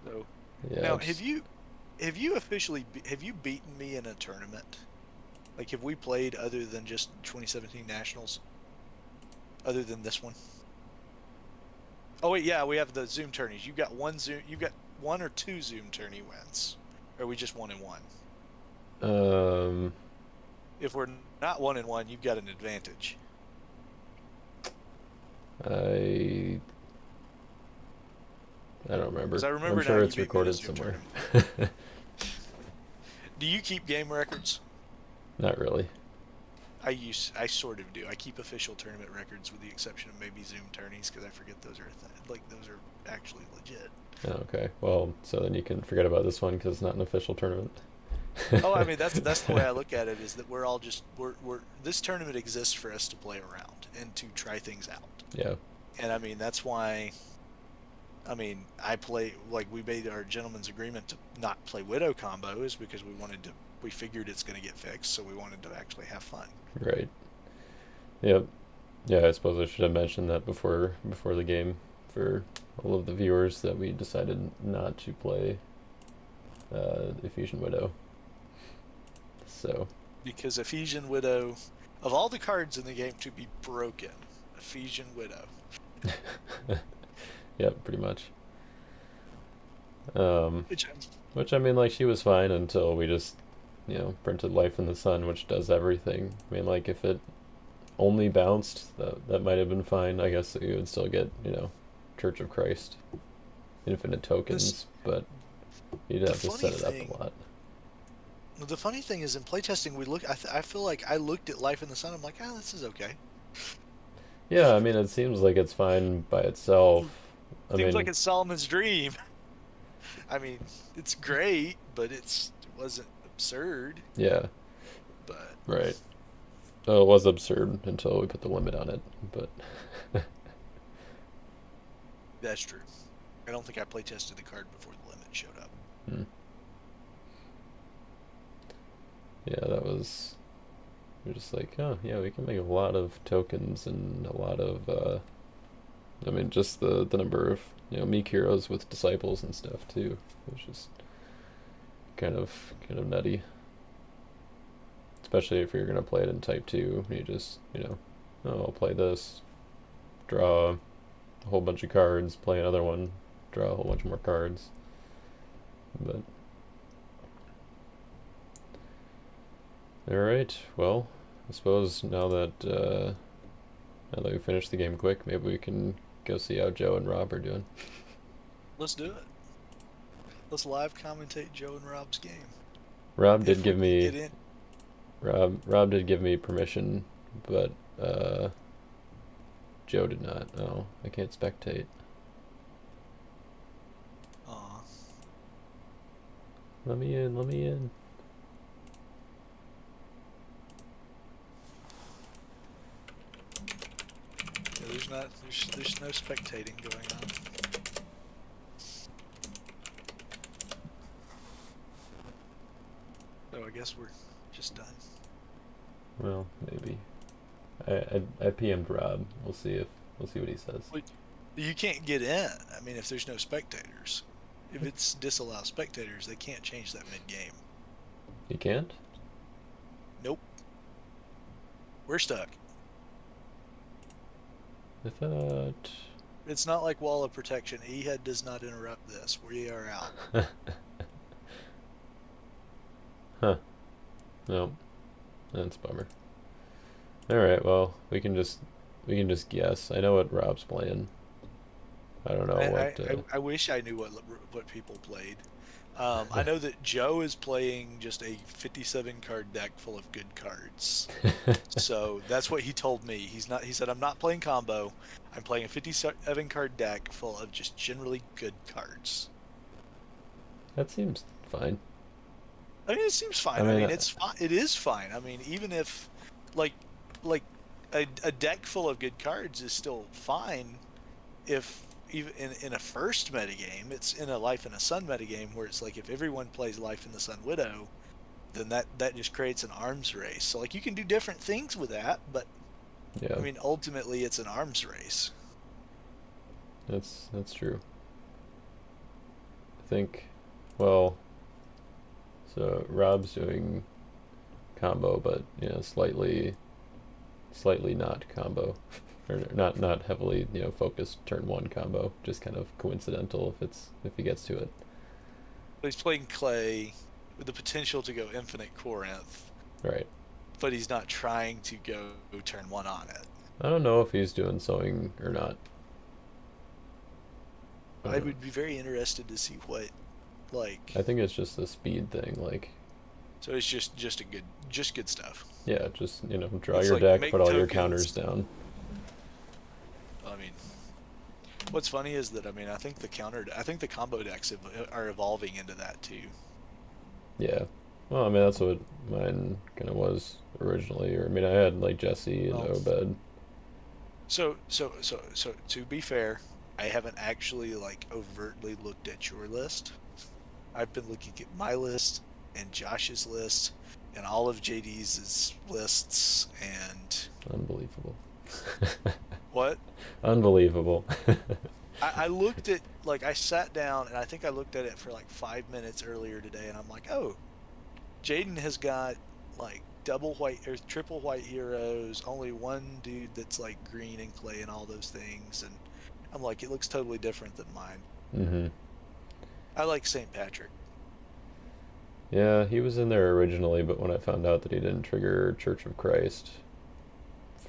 S3: So
S4: Yeah.
S3: now
S4: it's-
S3: have you have you officially have you beaten me in a tournament? Like, have we played other than just 2017 Nationals? Other than this one? Oh wait, yeah, we have the Zoom tourneys. You've got one or two Zoom tourney wins. Or are we just 1-1?
S4: Um,
S3: If we're not 1-1, you've got an advantage.
S4: I don't remember.
S3: 'Cause I remember
S4: I'm sure
S3: now
S4: it's
S3: you beat me in a
S4: recorded
S3: Zoom
S4: somewhere.
S3: Do you keep game records?
S4: Not really.
S3: I sort of do. I keep official tournament records with the exception of maybe Zoom tourneys because I forget those are those are actually legit.
S4: Oh, okay. Well, so then you can forget about this one because it's not an official tournament.
S3: Oh, I mean that's the way I look at it is that we're all just we're this tournament exists for us to play around and to try things out.
S4: Yeah.
S3: And I mean that's why I mean I play like we made our gentleman's agreement to not play Widow combo is because we figured it's going to get fixed, so we wanted to actually have fun.
S4: Right. Yep. Yeah, I suppose I should have mentioned that before the game for all of the viewers that we decided not to play Ephesian Widow. So.
S3: Because Ephesian Widow, of all the cards in the game to be broken, Ephesian Widow.
S4: Yep, pretty much.
S3: Which
S4: Which I mean, like she was fine until we just, printed Life in the Sun, which does everything. I mean, like if it only bounced, that might have been fine. I guess you would still get, Church of Christ, infinite tokens, but you'd have to set it up a lot.
S3: The funny thing is, in playtesting, I feel like I looked at Life in the Sun. I'm like, this is okay.
S4: Yeah, I mean, it seems like it's fine by itself.
S3: Seems like it's Solomon's dream. I mean, it's great, but it wasn't absurd.
S4: Yeah.
S3: But
S4: right. Oh, it was absurd until we put the limit on it, but.
S3: That's true. I don't think I playtested the card before the limit showed up.
S4: Hmm. Yeah, that was. We're just like, oh yeah, we can make a lot of tokens and a lot of. I mean, just the number of meek heroes with disciples and stuff too. It was just kind of nutty. Especially if you're gonna play it in Type 2, you just I'll play this, draw a whole bunch of cards, play another one, draw a whole bunch more cards. But all right, well, I suppose now that we finished the game quick, maybe we can go see how Joe and Rob are doing.
S3: Let's do it. Let's live commentate Joe and Rob's game.
S4: Rob did give me
S3: get in.
S4: Rob did give me permission, but Joe did not. Oh, I can't spectate.
S3: Aw.
S4: Let me in.
S3: Yeah, there's no spectating going on. So I guess we're just done.
S4: Well, maybe. I PM'd Rob. We'll see what he says.
S3: You can't get in. I mean, if there's no spectators. If it's disallow spectators, they can't change that mid-game.
S4: You can't?
S3: Nope. We're stuck.
S4: I thought.
S3: It's not like Wall of Protection. EHEAD does not interrupt this. We are out.
S4: Huh. No. That's a bummer. Alright, well, we can just guess. I know what Rob's playing. I don't know
S3: I wish I knew what people played. I know that Joe is playing just a 57 card deck full of good cards. So that's what he told me. He said, I'm not playing combo. I'm playing a 57 card deck full of just generally good cards.
S4: That seems fine.
S3: I mean, it seems fine. I mean, it's fine. It is fine. I mean, even if, like a deck full of good cards is still fine. If even in a first metagame, it's in a Life in the Sun metagame where it's like if everyone plays Life in the Sun Widow, then that just creates an arms race. So like you can do different things with that, but
S4: yeah.
S3: I mean, ultimately it's an arms race.
S4: That's true. I think, well, So Rob's doing combo, but slightly not combo, or not heavily focused turn one combo. Just kind of coincidental if he gets to it.
S3: But he's playing Clay with the potential to go Infinite Corinth,
S4: Right.
S3: but he's not trying to go turn one on it.
S4: I don't know if he's doing sewing or not.
S3: I would be very interested to see what, like.
S4: I think it's just a speed thing, like.
S3: So it's just good stuff.
S4: Yeah, just draw
S3: It's
S4: your
S3: like
S4: deck,
S3: make
S4: put all your
S3: tokens.
S4: counters down.
S3: I mean, what's funny is that I think the combo decks are evolving into that too.
S4: Yeah. Well, I mean that's what mine kind of was originally. Or I mean I had like Jesse and Obed.
S3: So to be fair, I haven't actually like overtly looked at your list. I've been looking at my list and Josh's list and all of JD's lists and
S4: Unbelievable.
S3: what?
S4: Unbelievable.
S3: I looked at, like, I sat down and I think I looked at it for like 5 minutes earlier today and I'm like, oh, Jaden has got like double white or triple white heroes, only one dude that's like green and clay and all those things, and I'm like, it looks totally different than mine.
S4: Mm-hmm.
S3: I like St. Patrick.
S4: Yeah, he was in there originally, but when I found out that he didn't trigger Church of Christ,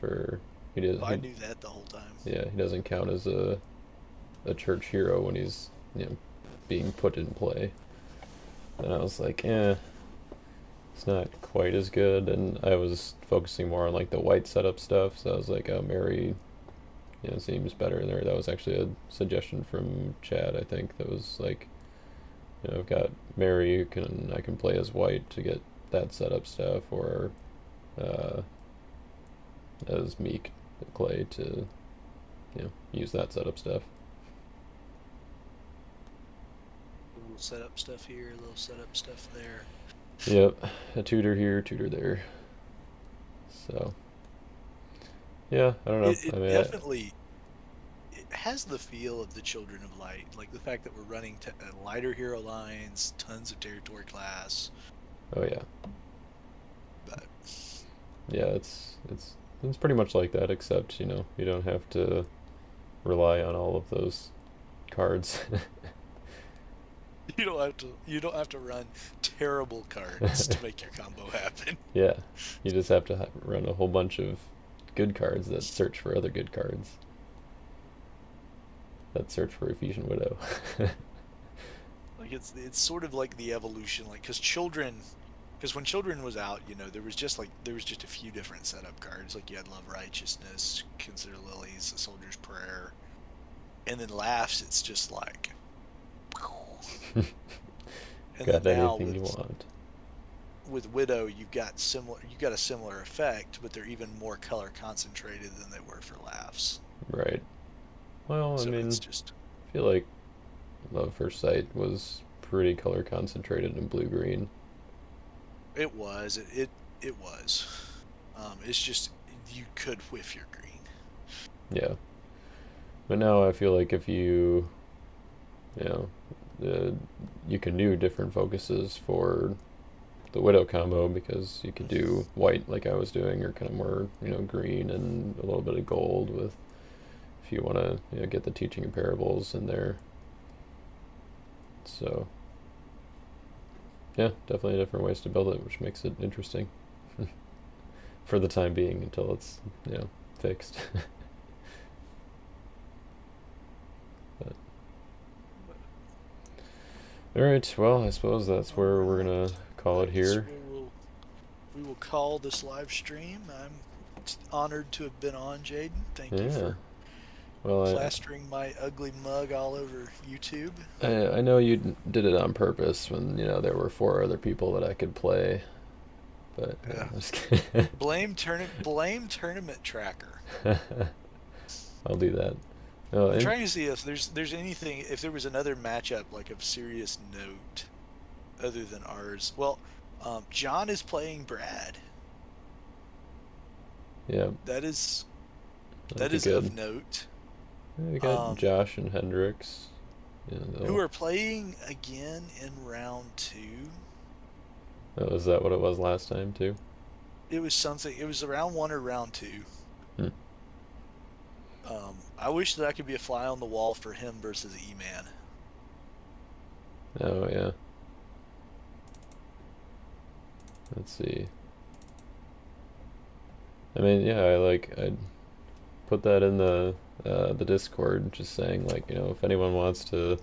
S3: I knew that the whole time.
S4: Yeah, he doesn't count as a church hero when he's being put in play. And I was like, it's not quite as good. And I was focusing more on like the white setup stuff, so I was like, oh, Mary, seems better in there. That was actually a suggestion from Chad, I think. That was like, I've got Mary I can play as white to get that setup stuff, or as Meek Clay to use that setup stuff.
S3: A little setup stuff here, a little setup stuff there.
S4: Yep, a tutor here, tutor there. So, yeah, I don't know.
S3: It has the feel of the Children of Light, like the fact that we're running lighter hero lines, tons of territory class.
S4: Oh yeah.
S3: But
S4: yeah, it's pretty much like that, except you don't have to rely on all of those cards.
S3: You don't have to run terrible cards to make your combo happen.
S4: Yeah, you just have to run a whole bunch of good cards that search for other good cards. That search for Ephesian Widow.
S3: Like it's sort of like the evolution, like because when Children was out, there was just a few different setup cards. Like you had Love Righteousness, Consider Lilies, The Soldier's Prayer, and then Laughs. It's just like. And
S4: got
S3: then now
S4: anything you want.
S3: With Widow, you got a similar effect, but they're even more color concentrated than they were for Laughs.
S4: Right. Well,
S3: So
S4: I mean,
S3: it's just.
S4: I feel like Love First Sight was pretty color concentrated in blue green.
S3: It was. It was. It's just you could whiff your green.
S4: Yeah. But now I feel like if you you can do different focuses for the Widow combo, because you could do white like I was doing, or kind of more green and a little bit of gold with, if you want to get the teaching of parables in there. So yeah, definitely different ways to build it, which makes it interesting for the time being until it's fixed. But all right, well, I suppose that's where we're gonna call it here.
S3: We will call this live stream. I'm honored to have been on, Jaden. Thank you for plastering my ugly mug all over YouTube.
S4: I know you did it on purpose when there were 4 other people that I could play, but
S3: yeah.
S4: I'm just kidding.
S3: Blame tournament tracker.
S4: I'll do that.
S3: I'm trying to see if there's anything, if there was another matchup like of serious note other than ours. Well, John is playing Brad.
S4: Yeah.
S3: That is
S4: That'd be
S3: of
S4: good.
S3: note.
S4: Yeah, we got Josh and Hendrix.
S3: Who are playing again in round 2.
S4: Oh, is that what it was last time too?
S3: It was something. It was round 1 or round 2.
S4: Hmm.
S3: I wish that I could be a fly on the wall for him versus E-Man.
S4: Oh yeah. Let's see. I mean, yeah, I'd put that in the Discord, just saying like, if anyone wants to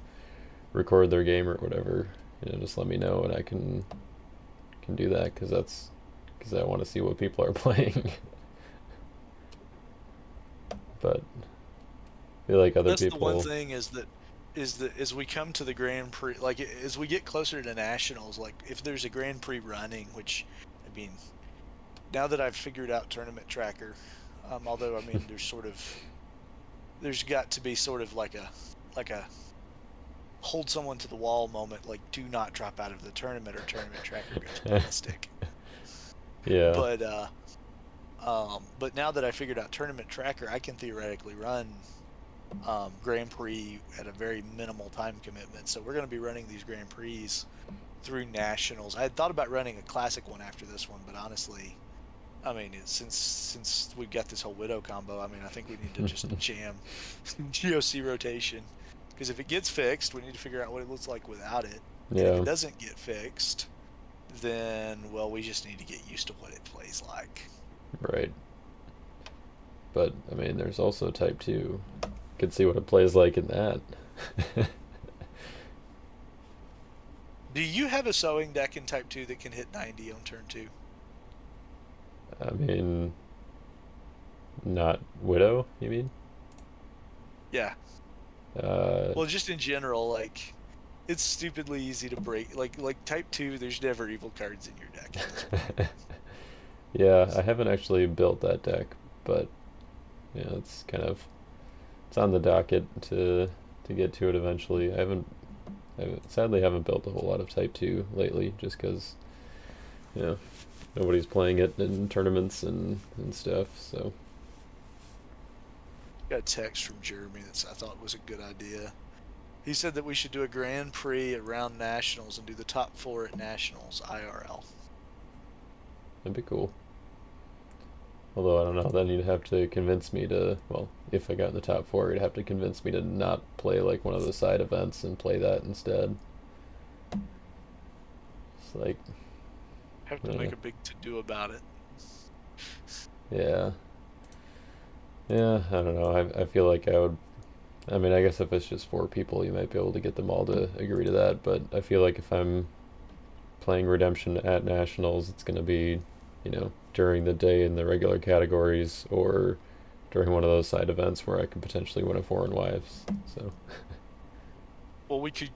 S4: record their game or whatever, just let me know and I can do that because I want to see what people are playing. But I feel like other
S3: That's
S4: people.
S3: the one thing is that as we come to the Grand Prix, like as we get closer to nationals, like if there's a Grand Prix running, which I mean, now that I've figured out Tournament Tracker, although I mean there's got to be sort of like a hold someone to the wall moment, like do not drop out of the tournament or Tournament Tracker goes ballistic.
S4: Yeah.
S3: But now that I figured out Tournament Tracker, I can theoretically run Grand Prix at a very minimal time commitment. So we're going to be running these Grand Prix through nationals. I had thought about running a classic one after this one, but honestly, I mean, since we've got this whole Widow combo, I mean, I think we need to just jam GOC rotation. Because if it gets fixed, we need to figure out what it looks like without it. And if
S4: Yeah.
S3: it doesn't get fixed, then, well, we just need to get used to what it plays like.
S4: Right. But I mean, there's also Type 2. You could see what it plays like in that.
S3: Do you have a sewing deck in Type 2 that can hit 90 on turn 2?
S4: I mean, not Widow, you mean?
S3: Yeah.
S4: Uh,
S3: Well, just in general, like, it's stupidly easy to break. Like Type 2, there's never evil cards in your deck at this point.
S4: yeah, I haven't actually built that deck, but it's on the docket to get to it eventually. I sadly haven't built a whole lot of Type 2 lately, just because nobody's playing it in tournaments and stuff. So
S3: Got a text from Jeremy that I thought was a good idea. He said that we should do a Grand Prix around Nationals and do the top 4 at Nationals IRL.
S4: that'd be cool. Although I don't know, then you'd have to convince me to. Well, if I got in the top 4, you'd have to convince me to not play like one of the side events and play that instead. It's like,
S3: Have to make a big to-do about it.
S4: yeah. Yeah, I don't know. I feel like I would. I mean, I guess if it's just 4 people, you might be able to get them all to agree to that. But I feel like if I'm playing Redemption at Nationals, it's going to be, during the day in the regular categories or during one of those side events where I could potentially win a Foreign Wives. So.
S3: Well, we could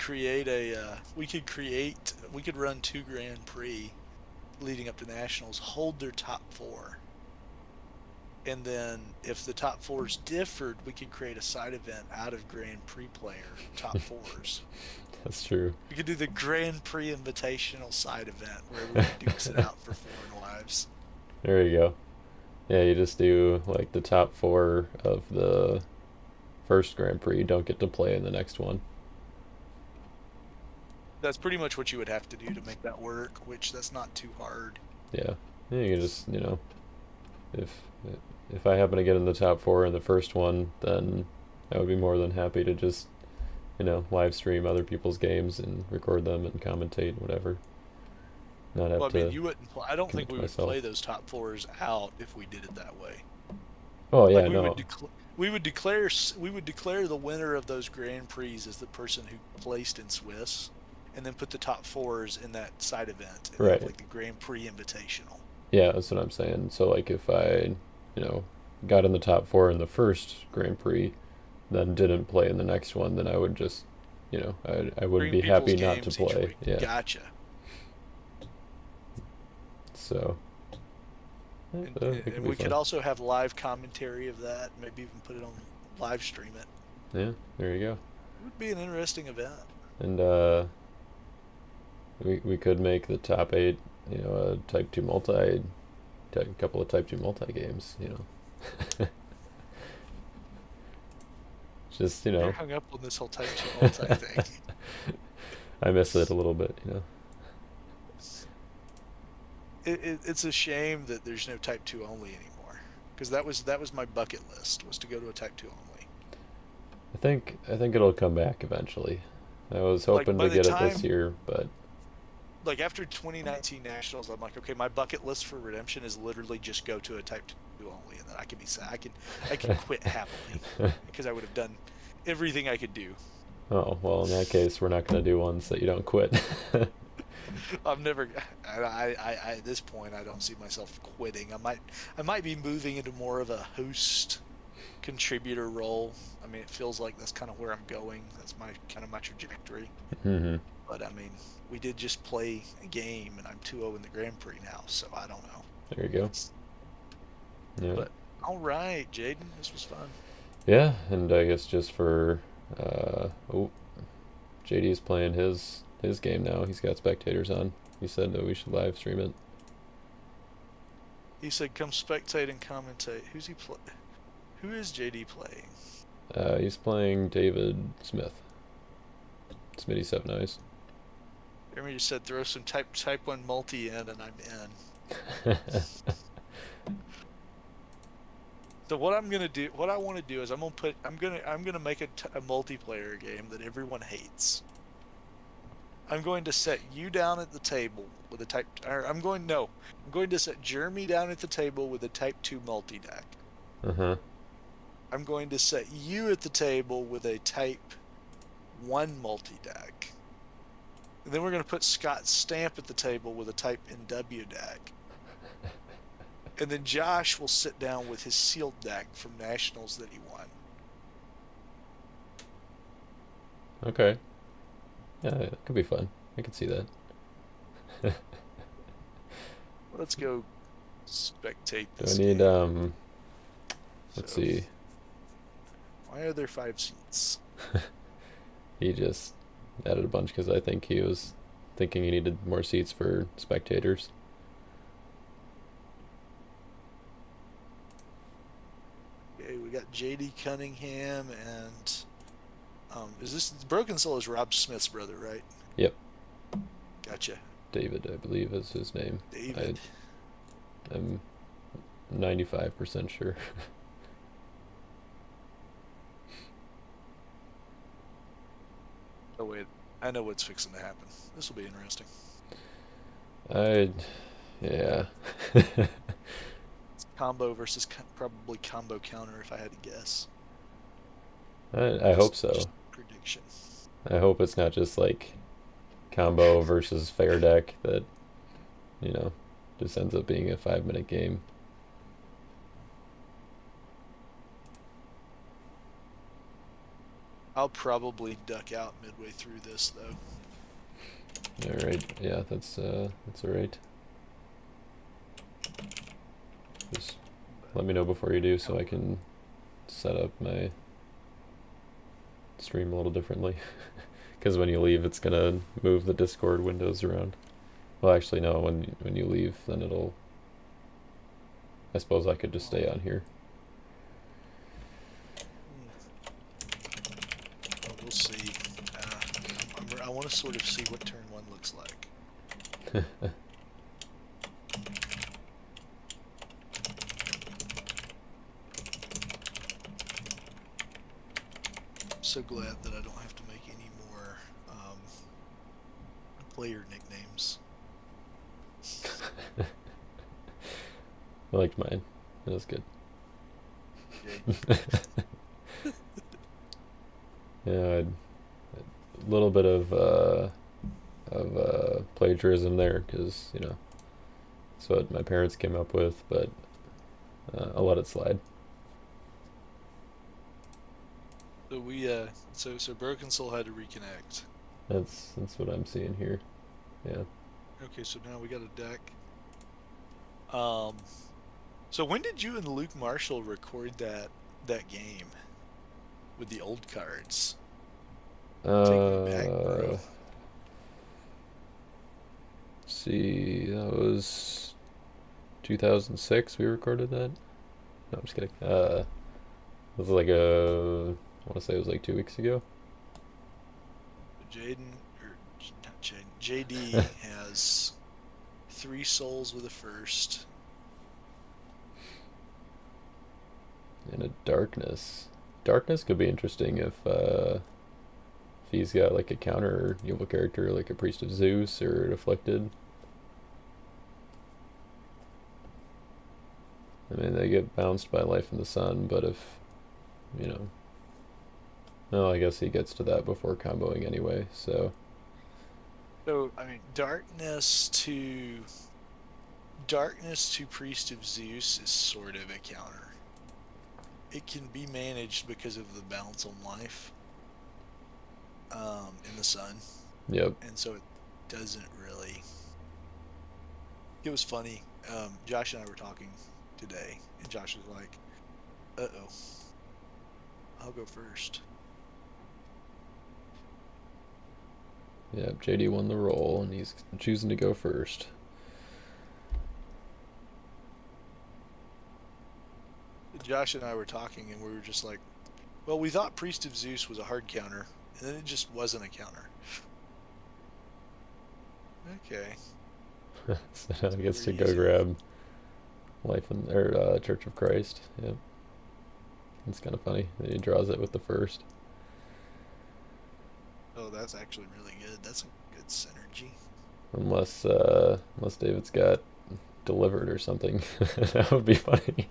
S3: run 2 Grand Prix leading up to Nationals, hold their top 4. And then if the top 4s differed, we could create a side event out of Grand Prix player top 4s.
S4: That's true.
S3: We could do the Grand Prix Invitational side event where we dukes it out for Foreign Wives.
S4: There you go. Yeah, you just do like the top 4 of the first Grand Prix don't get to play in the next one.
S3: That's pretty much what you would have to do to make that work, which that's not too hard.
S4: Yeah. Yeah, you can just, if I happen to get in the top 4 in the first one, then I would be more than happy to just, live stream other people's games and record them and commentate and whatever. Not have
S3: Well, I
S4: to.
S3: mean, you wouldn't. I don't think
S4: commit
S3: we would
S4: myself.
S3: play those top 4s out if we did it that way.
S4: Oh yeah,
S3: Like
S4: no.
S3: we would declare the winner of those Grand Prix as the person who placed in Swiss, and then put the top 4s in that side event, and
S4: Right.
S3: have, like the Grand Prix Invitational.
S4: Yeah, that's what I'm saying. So like if I, got in the top 4 in the first Grand Prix, then didn't play in the next one, then I would just, I would
S3: Bring
S4: be happy
S3: people's
S4: not to
S3: games each
S4: play.
S3: week.
S4: Yeah.
S3: Gotcha.
S4: So.
S3: And,
S4: it could
S3: and
S4: be
S3: we
S4: fun.
S3: could also have live commentary of that. Maybe even put it on live stream it.
S4: Yeah, there you go.
S3: It would be an interesting event.
S4: And we could make the top 8, a Type 2 a couple of Type 2 multi games, Just,
S3: You're hung up on this whole Type 2 multi thing.
S4: I miss it a little bit,
S3: it's a shame that there's no Type 2 only anymore, because that was my bucket list, was to go to a Type 2 only.
S4: I think it'll come back eventually. I was
S3: Like
S4: hoping
S3: by
S4: to
S3: the
S4: get it this
S3: time,
S4: year, but
S3: like after 2019 Nationals, I'm like, okay, my bucket list for redemption is literally just go to a Type 2 only, and then I can be sad. I can quit happily because I would have done everything I could do.
S4: oh well. In that case, we're not gonna do ones that you don't quit.
S3: I'm never. At this point, I don't see myself quitting. I might be moving into more of a host contributor role. I mean, it feels like that's kind of where I'm going. That's my trajectory.
S4: hmm
S3: But I mean, we did just play a game, and I'm 2-0 in the Grand Prix now, so I don't know.
S4: There you go. Yeah.
S3: But all right, Jaden, this was fun.
S4: Yeah, and I guess just for oh, JD's playing his game now. He's got spectators on. He said that we should live stream it.
S3: He said, "Come spectate and commentate." Who's he play? Who is JD playing?
S4: He's playing David Smith. Smitty Seven Eyes.
S3: Jeremy just said, "Throw some type 1 multi in," and I'm in. So what I want to do is I'm gonna make a multiplayer game that everyone hates. I'm going to set you down at the table with a I'm going to set Jeremy down at the table with a Type 2 multi deck.
S4: Uh-huh.
S3: I'm going to set you at the table with a Type 1 multi deck. And then we're going to put Scott Stamp at the table with a Type NW deck. And then Josh will sit down with his sealed deck from Nationals that he won.
S4: Okay. Yeah, it could be fun. I can see that.
S3: Let's go spectate
S4: Do
S3: this
S4: I need
S3: game.
S4: let's
S3: So,
S4: see.
S3: why are there 5 seats?
S4: He just added a bunch because I think he was thinking he needed more seats for spectators.
S3: Okay, we got JD Cunningham and is this Broken Soul is Rob Smith's brother, right?
S4: Yep.
S3: Gotcha.
S4: David, I believe, is his name.
S3: David.
S4: I'm 95% sure.
S3: Oh wait, I know what's fixing to happen. This will be interesting.
S4: Yeah.
S3: It's combo versus probably combo counter if I had to guess.
S4: I hope so.
S3: Just prediction.
S4: I hope it's not just like combo versus fair deck that, just ends up being a 5-minute game.
S3: I'll probably duck out midway through this though.
S4: All right. Yeah, that's all right. Just let me know before you do so I can set up my stream a little differently. Because when you leave, it's gonna move the Discord windows around. Well, actually, no. When you leave, then it'll. I suppose I could just stay on here.
S3: Well, we'll see. I want to sort of see what turn 1 looks like. I'm so glad that I don't have to make any more player nicknames.
S4: I liked mine. That was good.
S3: Okay.
S4: Yeah, a little bit of plagiarism there, because that's what my parents came up with, but I'll let it slide.
S3: So we so Broken Soul had to reconnect.
S4: That's what I'm seeing here. Yeah.
S3: Okay, so now we got a deck. So when did you and Luke Marshall record that game with the old cards? Take me back, bro.
S4: Let's see, that was 2006 we recorded that. No, I'm just kidding. It was like I want to say it was like 2 weeks ago.
S3: Not Jaden, JD has 3 souls with a first.
S4: And a darkness. Darkness could be interesting if he's got like a counter evil character, like a Priest of Zeus or an Afflicted. I mean, they get bounced by Life in the Sun, but if, you know... No, I guess he gets to that before comboing anyway, so...
S3: So, I mean, Darkness to Priest of Zeus is sort of a counter. It can be managed because of the bounce on life in the sun.
S4: Yep.
S3: And so it doesn't really... It was funny. Josh and I were talking today, and Josh was like, uh-oh, I'll go first.
S4: Yeah, JD won the roll, and he's choosing to go first.
S3: Josh and I were talking, and we were just like, well, we thought Priest of Zeus was a hard counter, and then it just wasn't a counter. Okay.
S4: So now he gets to go grab Life in Church of Christ. Yep. It's kind of funny that he draws it with the first.
S3: Oh, that's actually really good. That's a good synergy.
S4: Unless David's got Delivered or something. That would be funny.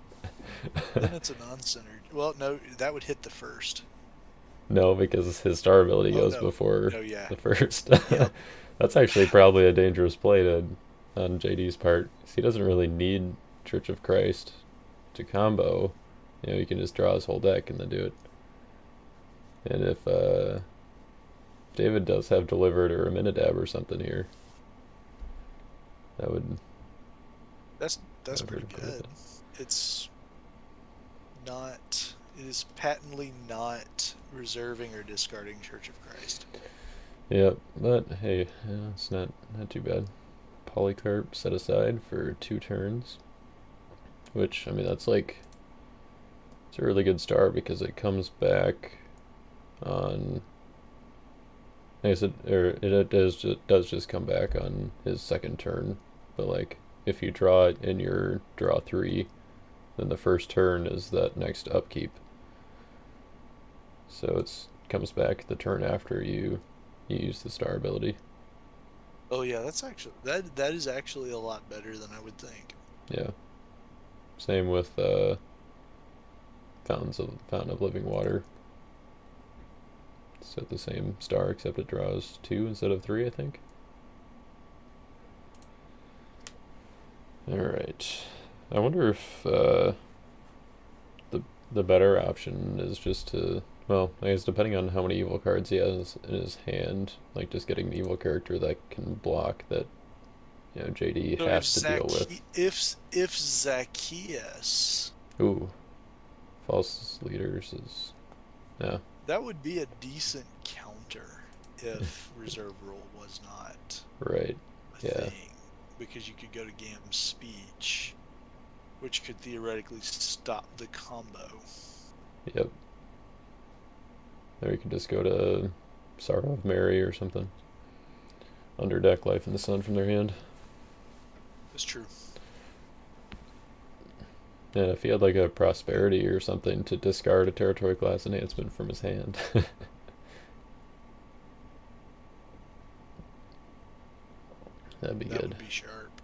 S3: Then it's a non-synergy. Well, no, that would hit the first.
S4: No, because his star ability goes before the first.
S3: Yep.
S4: That's actually probably a dangerous play on JD's part. He doesn't really need Church of Christ to combo. You know, he can just draw his whole deck and then do it. And if David does have Delivered or a Minidab or something here, that would...
S3: That's pretty good. It's not... It is patently not reserving or discarding Church of Christ.
S4: Yep, but hey, it's not too bad. Polycarp set aside for 2 turns, which, I mean, that's like... It's a really good start because it comes back on... I guess it does just come back on his second turn, but like, if you draw it in your draw 3, then the first turn is that next upkeep. So it comes back the turn after you use the star ability.
S3: Oh yeah, that's actually that is actually a lot better than I would think.
S4: Yeah. Same with Fountain of Living Water. It's at the same star, except it draws 2 instead of 3, I think. Alright. I wonder if the better option is just to... Well, I guess depending on how many evil cards he has in his hand, like just getting an evil character that can block that, you know, JD has to deal with.
S3: If Zacchaeus...
S4: Ooh. False Leaders is... Yeah.
S3: That would be a decent counter if Reserve Rule was not
S4: right.
S3: a thing. Because you could go to Gam's Speech, which could theoretically stop the combo.
S4: Yep. Or you could just go to Sorrow of Mary or something. Underdeck Life in the Sun from their hand.
S3: That's true.
S4: And if he had like a Prosperity or something to discard a Territory Class enhancement from his hand. That'd be good.
S3: That would be sharp.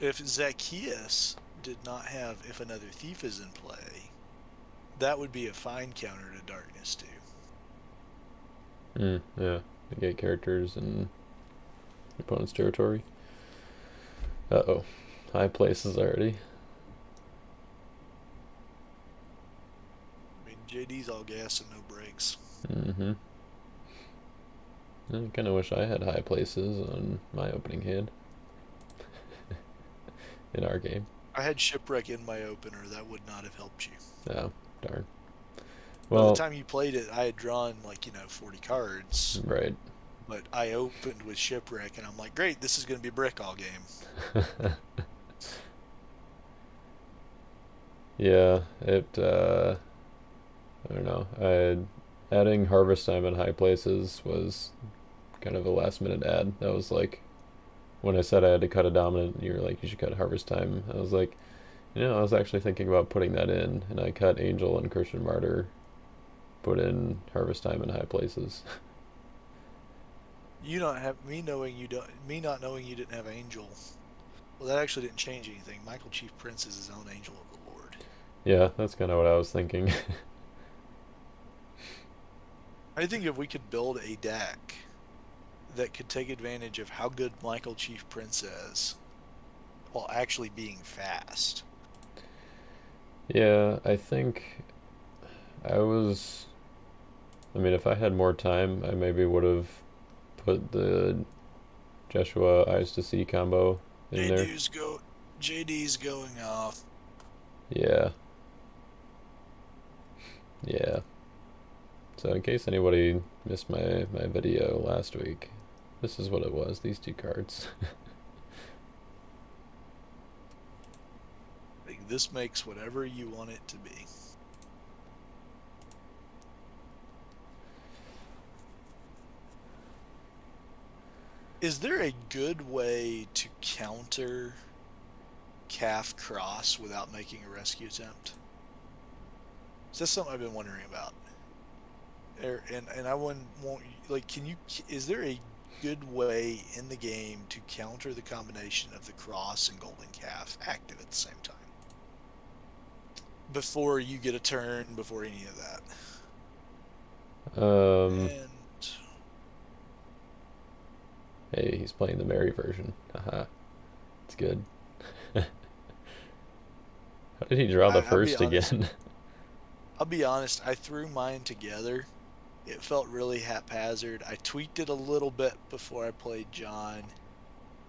S3: If Zacchaeus did not have If Another Thief is in play, that would be a fine counter to Darkness too.
S4: Yeah. Negate characters in opponent's territory. Uh-oh. High places already.
S3: I mean, JD's all gas and no brakes.
S4: Mm-hmm. I kind of wish I had high places on my opening hand. In our game.
S3: I had Shipwreck in my opener. That would not have helped you.
S4: Oh, darn.
S3: Well, by
S4: Well,
S3: the time you played it, I had drawn 40 cards.
S4: right.
S3: But I opened with Shipwreck, and I'm like, great, this is going to be brick all game.
S4: Yeah, I don't know. Adding Harvest Time in high places was kind of a last minute add. That was like when I said I had to cut a dominant, you were like, you should cut harvest time. I was like, I was actually thinking about putting that in, and I cut Angel and Christian Martyr, put in harvest time in high places.
S3: You don't have me knowing you don't me not knowing you didn't have Angel. Well, that actually didn't change anything. Michael Chief Prince is his own Angel of the Lord.
S4: Yeah, that's kind of what I was thinking.
S3: I think if we could build a deck that could take advantage of how good Michael Chief Prince is, while actually being fast.
S4: Yeah, I think I was. I mean, if I had more time, I maybe would have put the Joshua Eyes to See combo in there.
S3: JD's going off.
S4: Yeah. Yeah. So in case anybody missed my video last week, this is what it was, these two cards.
S3: Like, this makes whatever you want it to be. Is there a good way to counter calf cross without making a rescue attempt? Is that something I've been wondering about? And I wouldn't want, like, is there a good way in the game to counter the combination of the cross and golden calf active at the same time? Before you get a turn, before any of that. And
S4: Hey, he's playing the Mary version. Haha. It's good. How did he draw the first again?
S3: I'll be honest, I threw mine together. It felt really haphazard. I tweaked it a little bit before I played John.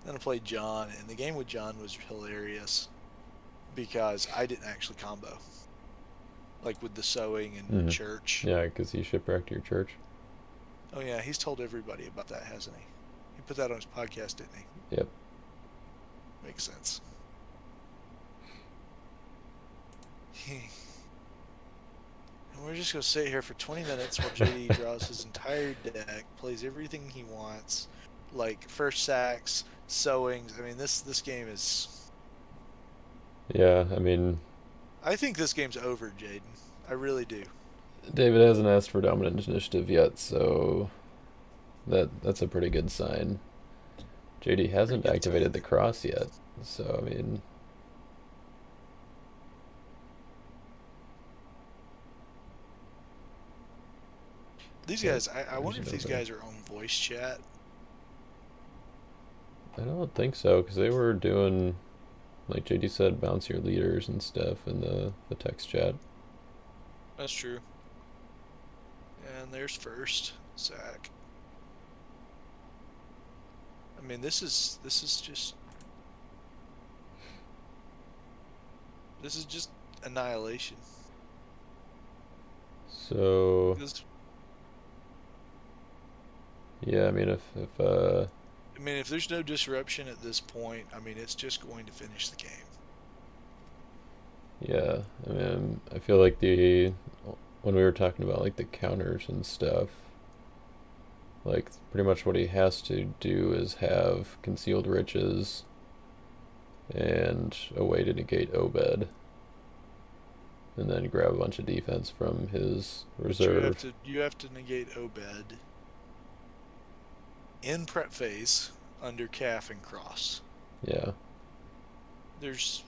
S3: Then I played John, and the game with John was hilarious because I didn't actually combo. Like with the sewing and church.
S4: Yeah, because he shipwrecked your church.
S3: Oh yeah, he's told everybody about that, hasn't he? He put that on his podcast, didn't he?
S4: Yep.
S3: Makes sense. And we're just going to sit here for 20 minutes while JD draws his entire deck, plays everything he wants, like first sacks, sewings. I mean, this game is...
S4: Yeah, I mean...
S3: I think this game's over, Jaden. I really do.
S4: David hasn't asked for dominant initiative yet, so that's a pretty good sign. JD hasn't activated the cross yet, so I mean...
S3: These guys, I wonder if these guys are on voice chat.
S4: I don't think so, because they were doing, like JD said, bounce your leaders and stuff in the text chat.
S3: That's true. And there's first sack. I mean, this is just annihilation.
S4: So yeah, I mean, if
S3: there's no disruption at this point, I mean, it's just going to finish the game.
S4: Yeah, I mean, I feel like when we were talking about like the counters and stuff, like pretty much what he has to do is have concealed riches and a way to negate Obed, and then grab a bunch of defense from his reserve.
S3: You have to negate Obed in prep phase under calf and cross.
S4: Yeah.
S3: It's...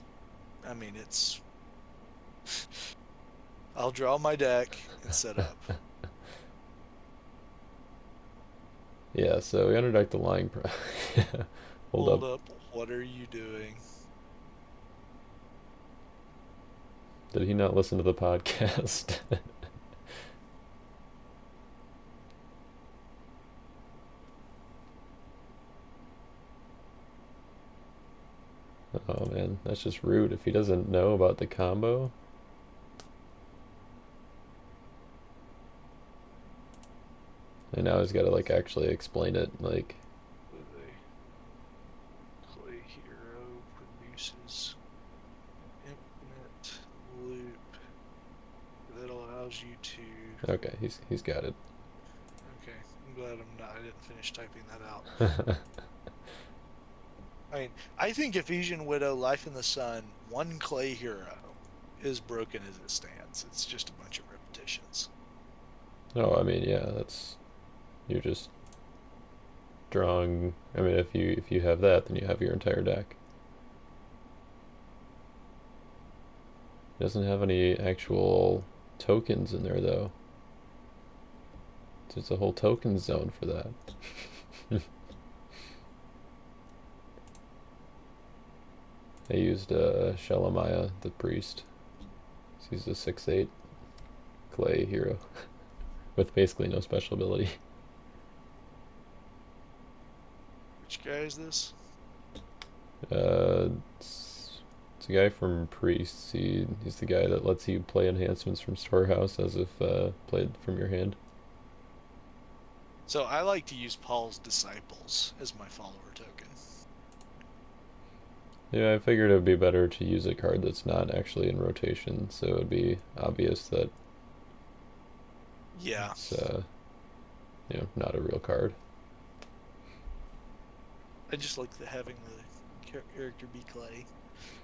S3: I'll draw my deck and set up.
S4: Yeah, so we underdecked the lying
S3: Hold up. What are you doing?
S4: Did he not listen to the podcast? Oh man, that's just rude if he doesn't know about the combo. And now he's got to like actually explain it, like...
S3: Clay Hero produces infinite loop that allows you to...
S4: Okay, he's got it.
S3: Okay, I'm glad I didn't finish typing that out. I mean, I think Ephesian Widow, Life in the Sun, one clay hero is broken as it stands. It's just a bunch of repetitions.
S4: Oh, I mean, yeah, that's you're just drawing. I mean, if you have that, then you have your entire deck. It doesn't have any actual tokens in there though. There's a whole token zone for that. I used Shelemiah, the priest. He's a 6/8 clay hero with basically no special ability.
S3: Which guy is this?
S4: It's a guy from Priests. He's the guy that lets you play enhancements from Storehouse as if played from your hand.
S3: So I like to use Paul's Disciples as my follower token.
S4: Yeah, I figured it would be better to use a card that's not actually in rotation, so it would be obvious that
S3: Yeah.
S4: it's not a real card.
S3: I just like having the character be clay.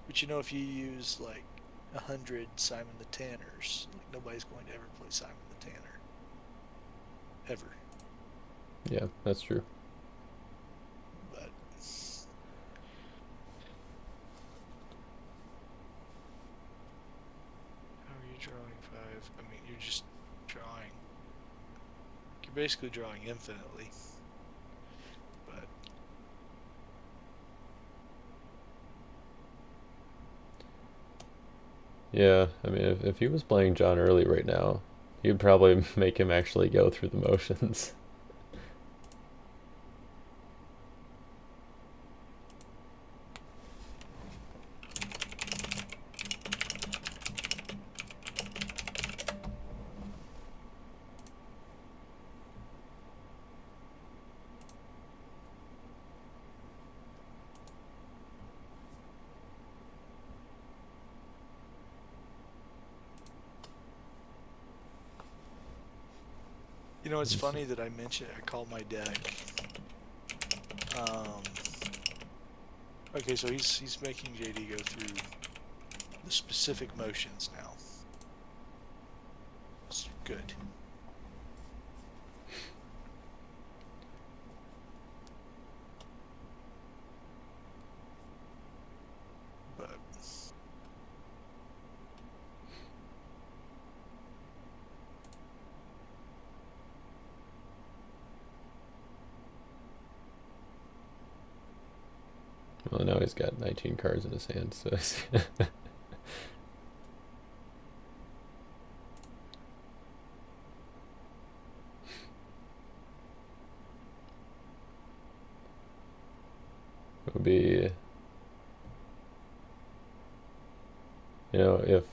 S3: But if you use like 100 Simon the Tanners, like nobody's going to ever play Simon the Tanner. Ever.
S4: Yeah, that's true.
S3: But how are you drawing 5? I mean, you're just drawing. You're basically drawing infinitely. But
S4: Yeah, I mean, if he was playing John Early right now, you'd probably make him actually go through the motions.
S3: it's funny that I call my deck. Okay, so he's making JD go through the specific motions now. It's good. But
S4: Well, now he's got 19 cards in his hand, so it would be, if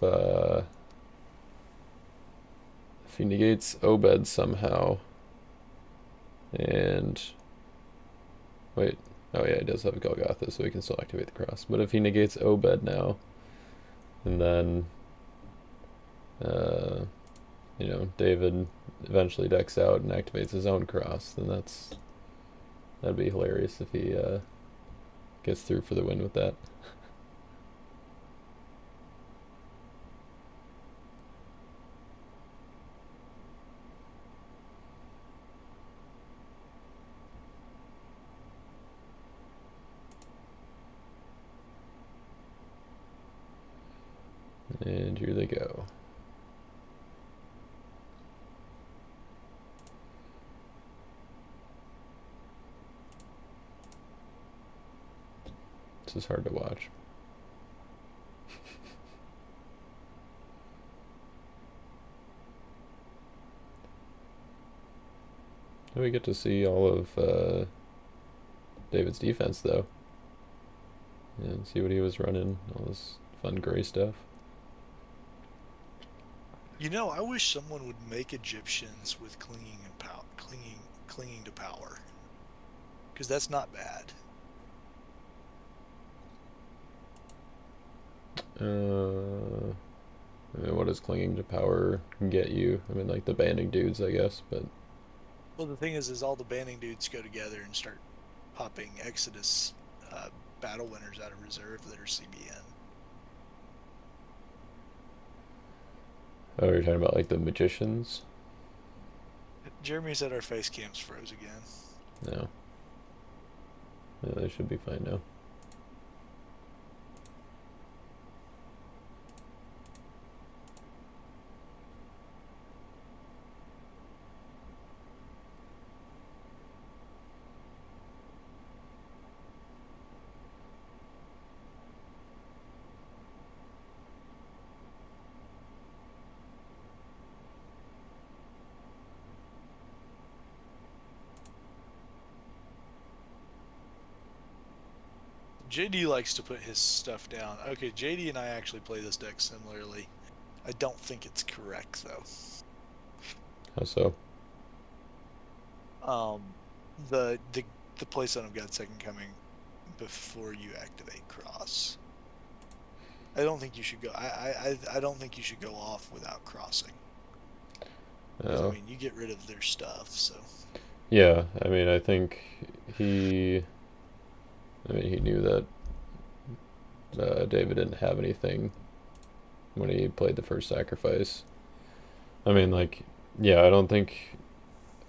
S4: he negates Obed somehow, and wait, oh yeah, he does have Golgotha, so he can still activate the cross. But if he negates Obed now, and then David eventually decks out and activates his own cross, then that'd be hilarious if he gets through for the win with that. And here they go. This is hard to watch. We get to see all of David's defense, though. And see what he was running, all this fun gray stuff.
S3: I wish someone would make Egyptians with clinging to power, because that's not bad.
S4: I mean, what does clinging to power get you? I mean, like the banding dudes, I guess, but
S3: Well, the thing is all the banding dudes go together and start popping Exodus battle winners out of reserve that are CBN.
S4: Oh, you're talking about like the magicians?
S3: Jeremy said our face cams froze again.
S4: No. No, they should be fine now.
S3: JD likes to put his stuff down. Okay, JD and I actually play this deck similarly. I don't think it's correct though.
S4: How so?
S3: The place on of God Second Coming before you activate cross. I don't think you should go. I don't think you should go off without crossing.
S4: Oh.
S3: I mean, you get rid of their stuff, so.
S4: Yeah, I mean, I think he knew that David didn't have anything when he played the first sacrifice. I mean, like, yeah, I don't think.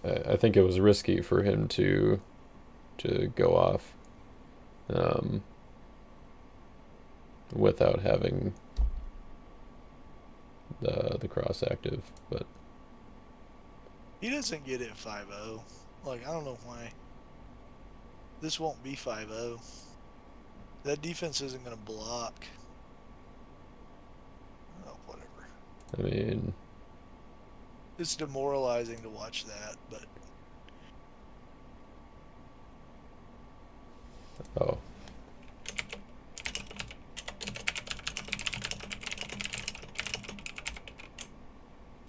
S4: I think it was risky for him to go off without having the cross active, but
S3: He doesn't get it 5-0. Like, I don't know why. This won't be 5-0. That defense isn't going to block. Oh, whatever.
S4: I mean,
S3: It's demoralizing to watch that, but
S4: oh.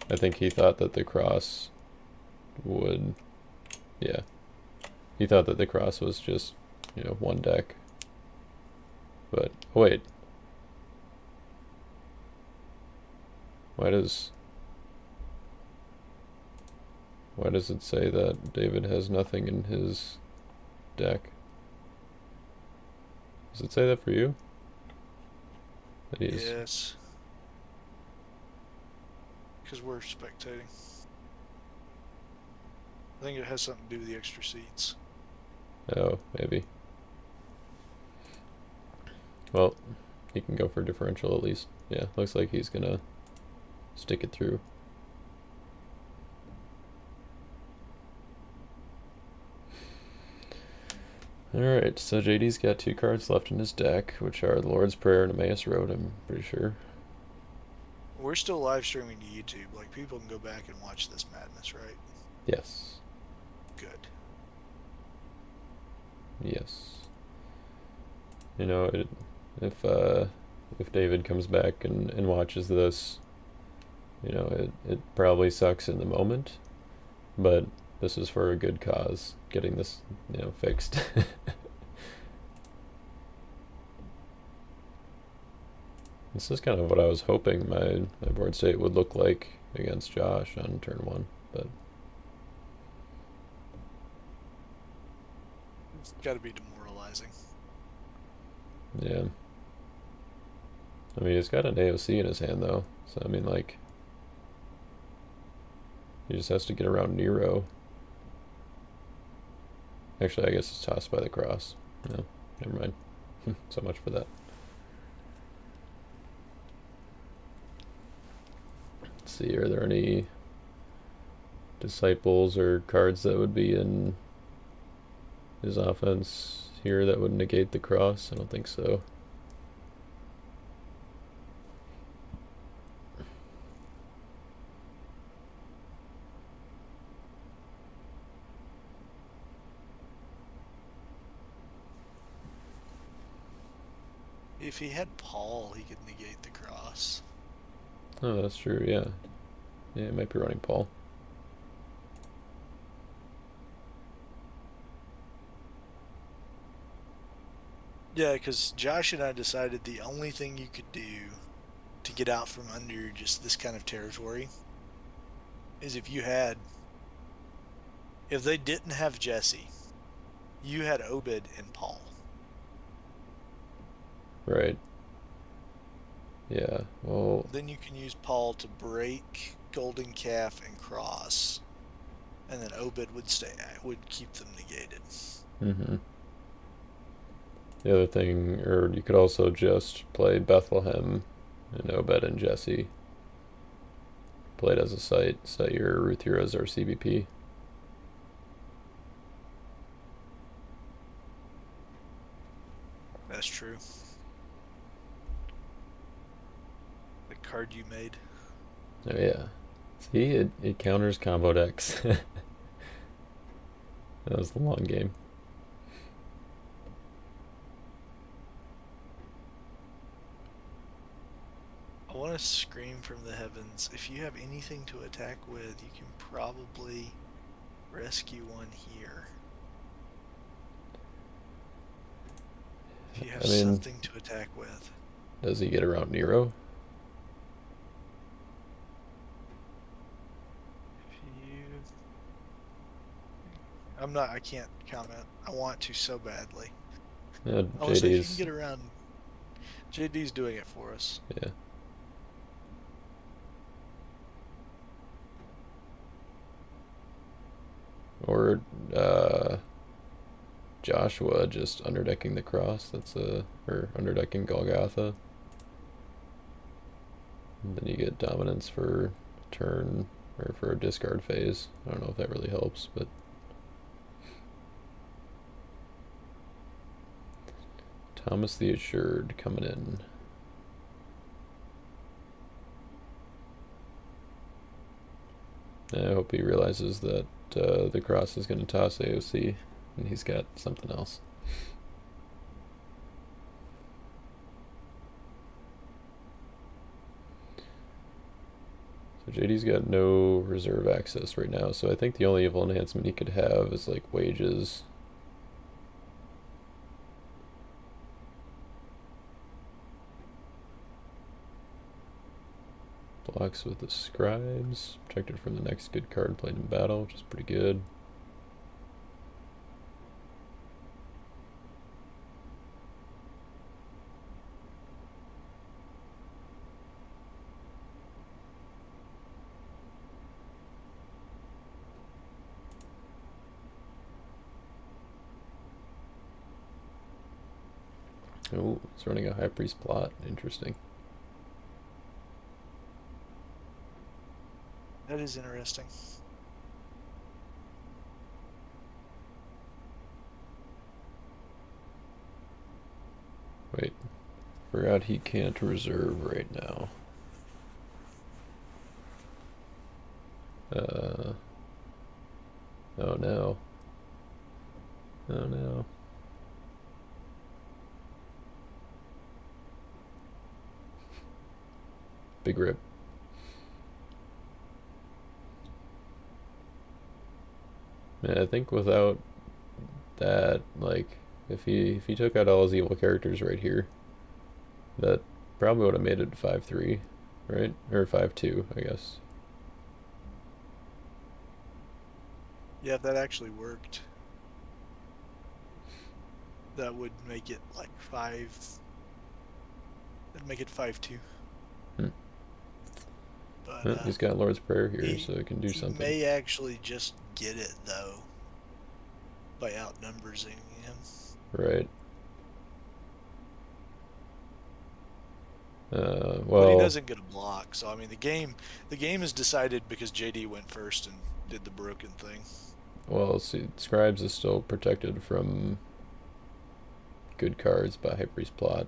S4: I think he thought that the cross would, yeah. He thought that the cross was just, one deck. But, wait. Why does it say that David has nothing in his deck? Does it say that for you? That he's,
S3: yes. Because we're spectating. I think it has something to do with the extra seats.
S4: oh, maybe. Well, he can go for differential at least. Yeah, looks like he's gonna stick it through. Alright, so JD's got 2 cards left in his deck, which are the Lord's Prayer and Emmaus Road, I'm pretty sure.
S3: We're still live streaming to YouTube. Like, people can go back and watch this madness, right?
S4: Yes.
S3: Good.
S4: Yes. If David comes back and watches this, it probably sucks in the moment, but this is for a good cause, getting this, fixed. This is kind of what I was hoping my board state would look like against Josh on turn 1, but
S3: It's got to be demoralizing.
S4: yeah. I mean, he's got an AOC in his hand, though, so I mean, like, he just has to get around Nero. Actually, I guess it's tossed by the cross. No, never mind. So much for that. Let's see, are there any disciples or cards that would be in his offense here that would negate the cross? I don't think so.
S3: If he had Paul, he could negate the cross.
S4: Oh, that's true, yeah. Yeah, it might be running Paul.
S3: Yeah, because Josh and I decided the only thing you could do to get out from under just this kind of territory is if they didn't have Jesse, you had Obed and Paul.
S4: Right. Yeah. Well.
S3: Then you can use Paul to break Golden Calf and Cross, and then Obed would keep them negated.
S4: Mm-hmm. The other thing, or you could also just play Bethlehem and Obed and Jesse. Play it as a site. Set your Ruth Heroes or CBP.
S3: That's true. The card you made.
S4: Oh yeah. See, it counters combo decks. That was the long game.
S3: I want to scream from the heavens. If you have anything to attack with, you can probably rescue one here. If you have something to attack with.
S4: Does he get around Nero?
S3: I can't comment. I want to so badly.
S4: Yeah,
S3: I want to say if you
S4: JD's.
S3: can get around. JD's doing it for us.
S4: Yeah. Or Joshua just underdecking the cross. Or underdecking Golgotha. And then you get dominance for turn or for a discard phase. I don't know if that really helps, but Thomas the Assured coming in. I hope he realizes that the cross is going to toss AOC, and he's got something else. So JD's got no reserve access right now, so I think the only evil enhancement he could have is like wages. Blocks with the scribes, protected from the next good card played in battle, which is pretty good. Oh, it's running a High Priest plot. Interesting.
S3: That is interesting.
S4: Wait, forgot he can't reserve right now. Oh no. Oh no. Big rip. Man, I think without that, like, if he took out all his evil characters right here, that probably would have made it 5-3, right? Or 5-2, I guess.
S3: Yeah, that actually worked. That would make it like 5. That'd make it 5-2. But
S4: Well, he's got Lord's Prayer here, so it can do
S3: he
S4: something.
S3: may actually just get it though by outnumbering him.
S4: Right.
S3: But
S4: Well,
S3: he doesn't get a block, so I mean the game is decided because JD went first and did the broken thing.
S4: well, see, Scribes is still protected from good cards by High Priest plot.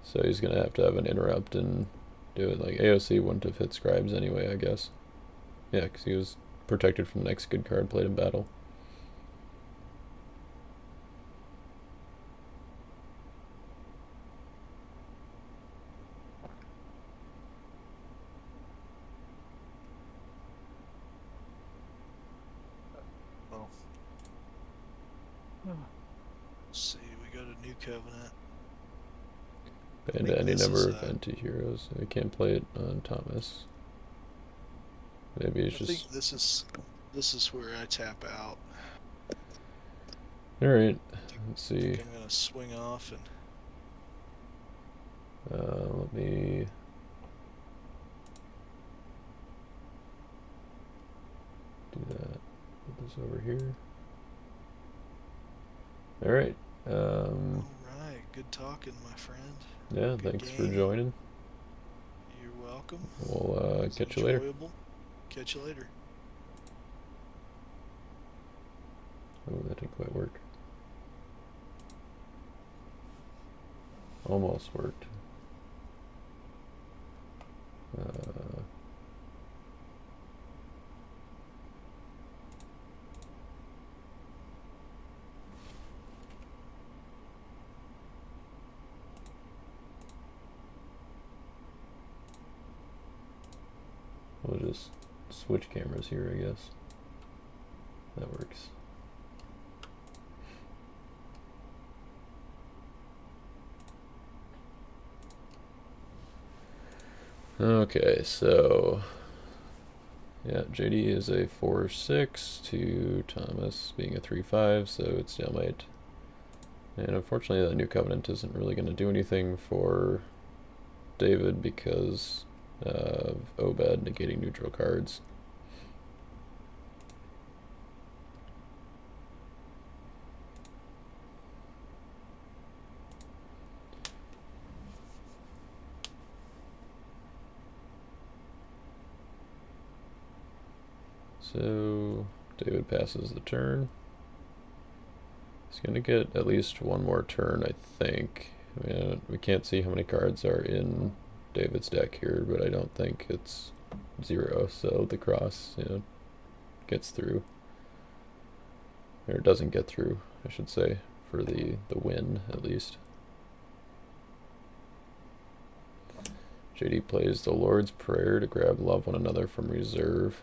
S4: So he's gonna have to have an interrupt and do it. Like AOC wouldn't have hit Scribes anyway, I guess. Yeah, because he was protected from the next good card played in battle.
S3: Well, let's see. We go to New Covenant.
S4: And
S3: think
S4: any
S3: this
S4: number
S3: is,
S4: of anti-heroes. I can't play it on Thomas. Maybe it's
S3: I
S4: just...
S3: think this is where I tap out.
S4: Alright, let's see.
S3: I'm gonna swing off and
S4: Let me... do that. Put this over here. Alright.
S3: Alright, good talking, my friend.
S4: Yeah,
S3: Good
S4: thanks for
S3: game.
S4: joining.
S3: You're welcome.
S4: We'll
S3: It's
S4: catch you later.
S3: enjoyable. Catch you later.
S4: Oh, that didn't quite work. Almost worked. We'll just switch cameras here, I guess. That works. Okay, so yeah, JD is a 4-6 to Thomas being a 3-5, so it's stalemate. And unfortunately, that new covenant isn't really going to do anything for David because of Obed negating neutral cards. So David passes the turn. He's going to get at least one more turn, I think. I mean, we can't see how many cards are in David's deck here, but I don't think it's 0, so the cross, gets through. Or doesn't get through, I should say, for the win, at least. JD plays the Lord's Prayer to grab Love One Another from reserve.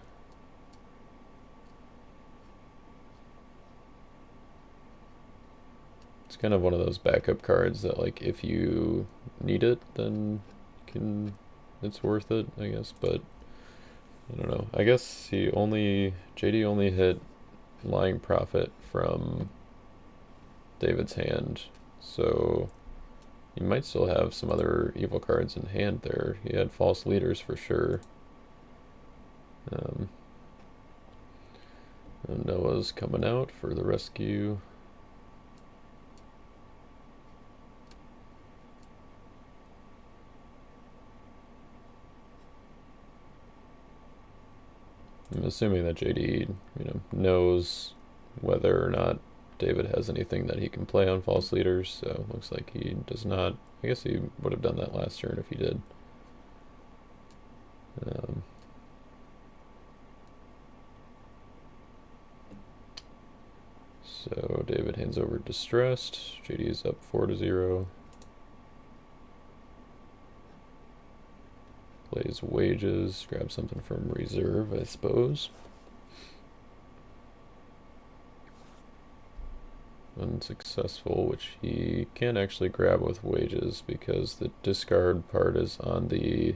S4: It's kind of one of those backup cards that, like, if you need it, then it's worth it, I guess, but I don't know. I guess JD only hit Lying Prophet from David's hand, so you might still have some other evil cards in hand there. He had False Leaders for sure. And Noah's coming out for the rescue. I'm assuming that JD, knows whether or not David has anything that he can play on False Leaders, so looks like he does not. I guess he would have done that last turn if he did. So David hands over Distressed. JD is up 4-0. Plays Wages, grab something from reserve, I suppose. Unsuccessful, which he can't actually grab with Wages because the discard part is on the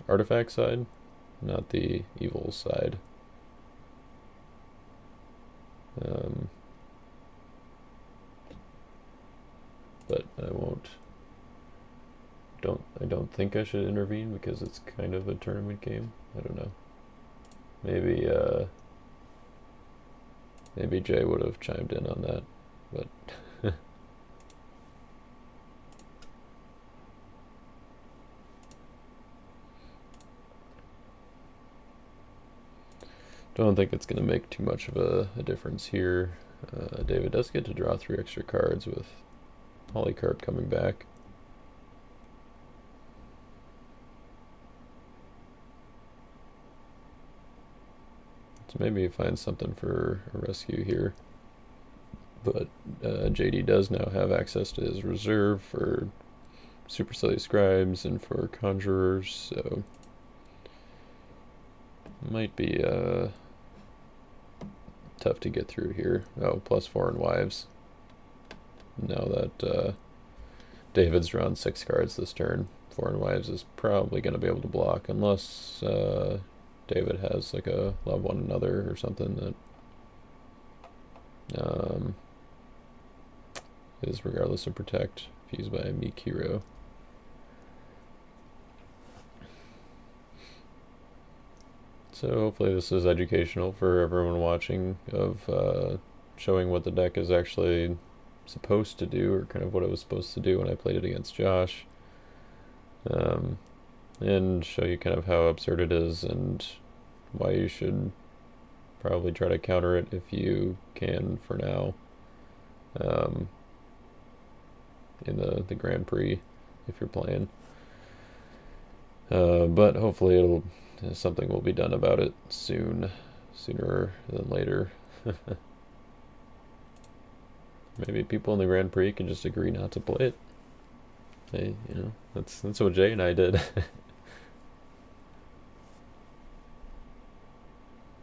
S4: artifact side, not the evil side. But I don't think I should intervene because it's kind of a tournament game. I don't know. Maybe Jay would have chimed in on that, but don't think it's going to make too much of a difference here. David does get to draw 3 extra cards with Polycarp coming back. So maybe find something for a rescue here. But JD does now have access to his reserve for Supercilious Scribes and for Conjurers, so might be tough to get through here. Oh, plus Foreign Wives. Now that David's drawn 6 cards this turn, Foreign Wives is probably going to be able to block unless David has like a Love One Another or something that Um, is regardless of protect, fused by a meek hero. So hopefully this is educational for everyone watching, of showing what the deck is actually supposed to do, or kind of what it was supposed to do when I played it against Josh. And show you kind of how absurd it is and why you should probably try to counter it if you can for now. In the Grand Prix, if you're playing. But hopefully something will be done about it sooner than later. Maybe people in the Grand Prix can just agree not to play it. Hey, that's what Jay and I did.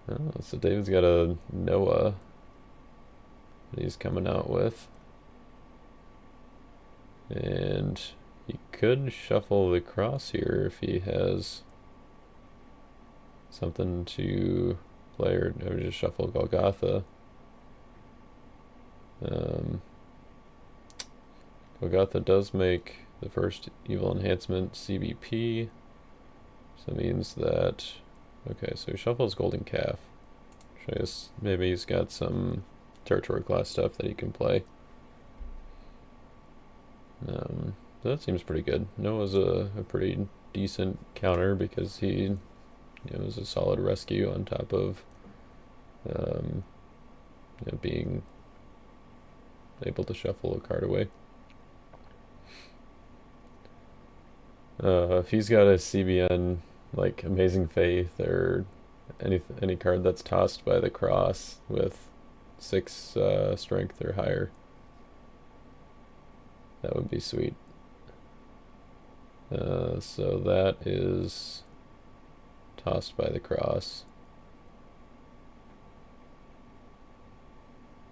S4: Oh, so David's got a Noah that he's coming out with. And he could shuffle the cross here if he has something to play, or just shuffle Golgotha. Golgotha does make the first evil enhancement CBP, so it means that, okay, so he shuffles Golden Calf. I guess maybe he's got some territory class stuff that he can play. That seems pretty good. Noah's a pretty decent counter because he is a solid rescue on top of being able to shuffle a card away. If he's got a CBN like Amazing Faith or any card that's tossed by the cross with 6 strength or higher, that would be sweet. So that is tossed by the cross,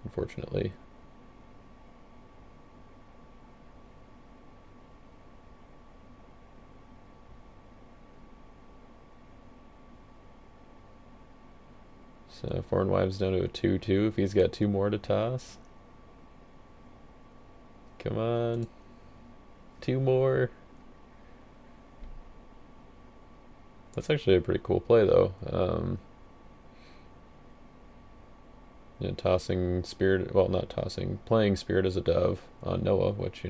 S4: unfortunately. So Foreign Wives down to a 2/2 if he's got 2 more to toss. Come on. 2 more. That's actually a pretty cool play, though. Tossing Spirit, well, not tossing, playing Spirit as a Dove on Noah, which,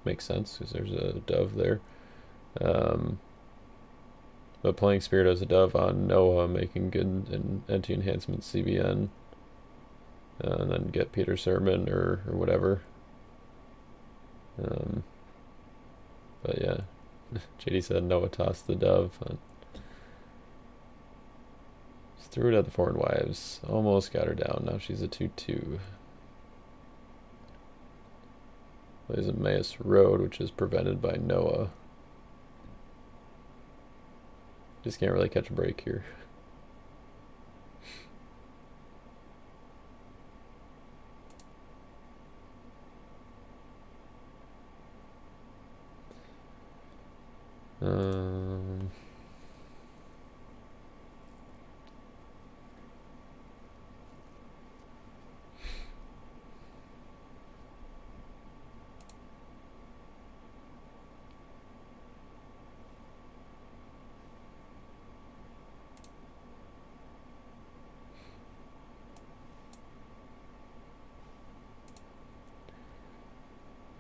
S4: makes sense because there's a Dove there. But playing Spirit as a Dove on Noah, making good and anti-enhancement CBN, and then get Peter Sermon or whatever. But yeah, JD said Noah tossed the Dove. Just threw it at the Foreign Wives. Almost got her down. Now she's a 2/2. Plays Emmaus Road, which is prevented by Noah. Just can't really catch a break here.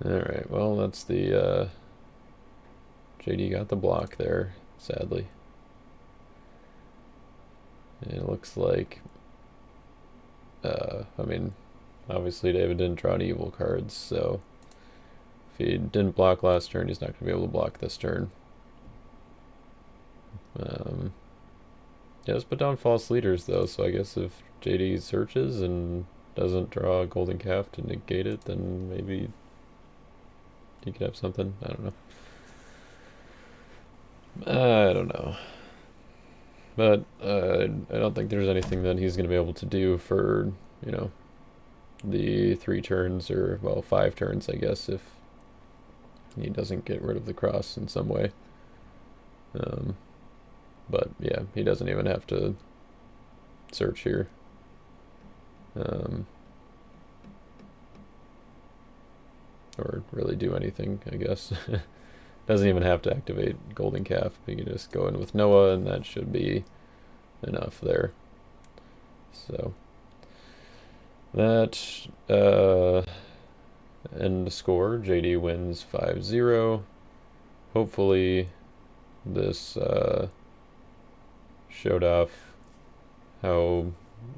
S4: Alright, well, that's the, JD got the block there, sadly. And it looks like, I mean, obviously David didn't draw any evil cards, so if he didn't block last turn, he's not going to be able to block this turn. He does put down false leaders, though, so I guess if JD searches and doesn't draw a Golden Calf to negate it, then maybe he could have something. I don't know. I don't know. But I don't think there's anything that he's going to be able to do for, the 3 turns, or, well, 5 turns, I guess, if he doesn't get rid of the cross in some way. But, yeah, he doesn't even have to search here. or really do anything, I guess. Doesn't even have to activate Golden Calf. You can just go in with Noah, and that should be enough there. So that end score, JD wins 5-0. Hopefully this showed off how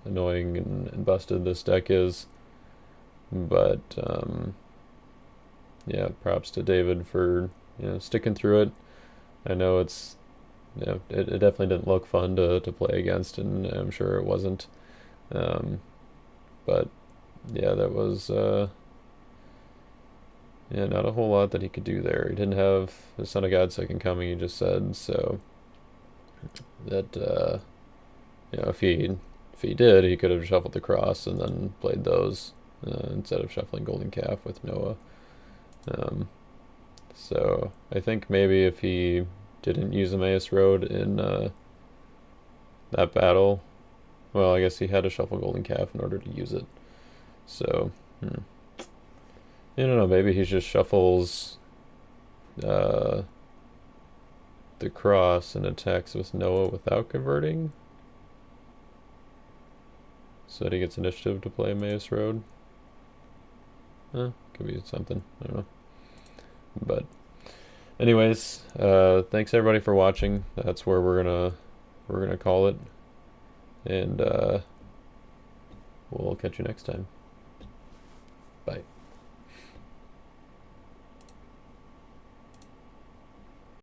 S4: annoying and busted this deck is. But yeah, props to David for sticking through it. I know it's it definitely didn't look fun to play against, and I'm sure it wasn't. But yeah, that was not a whole lot that he could do there. He didn't have the Son of God second coming, he just said, so that if he did, he could have shuffled the cross and then played those instead of shuffling Golden Calf with Noah. So I think maybe if he didn't use Emmaus Road in that battle, well, I guess he had to shuffle Golden Calf in order to use it. So I don't know, maybe he just shuffles the cross and attacks with Noah without converting, so that he gets initiative to play Emmaus Road. Could be something, I don't know. But anyways, thanks everybody for watching. That's where we're gonna call it, and we'll catch you next time. Bye.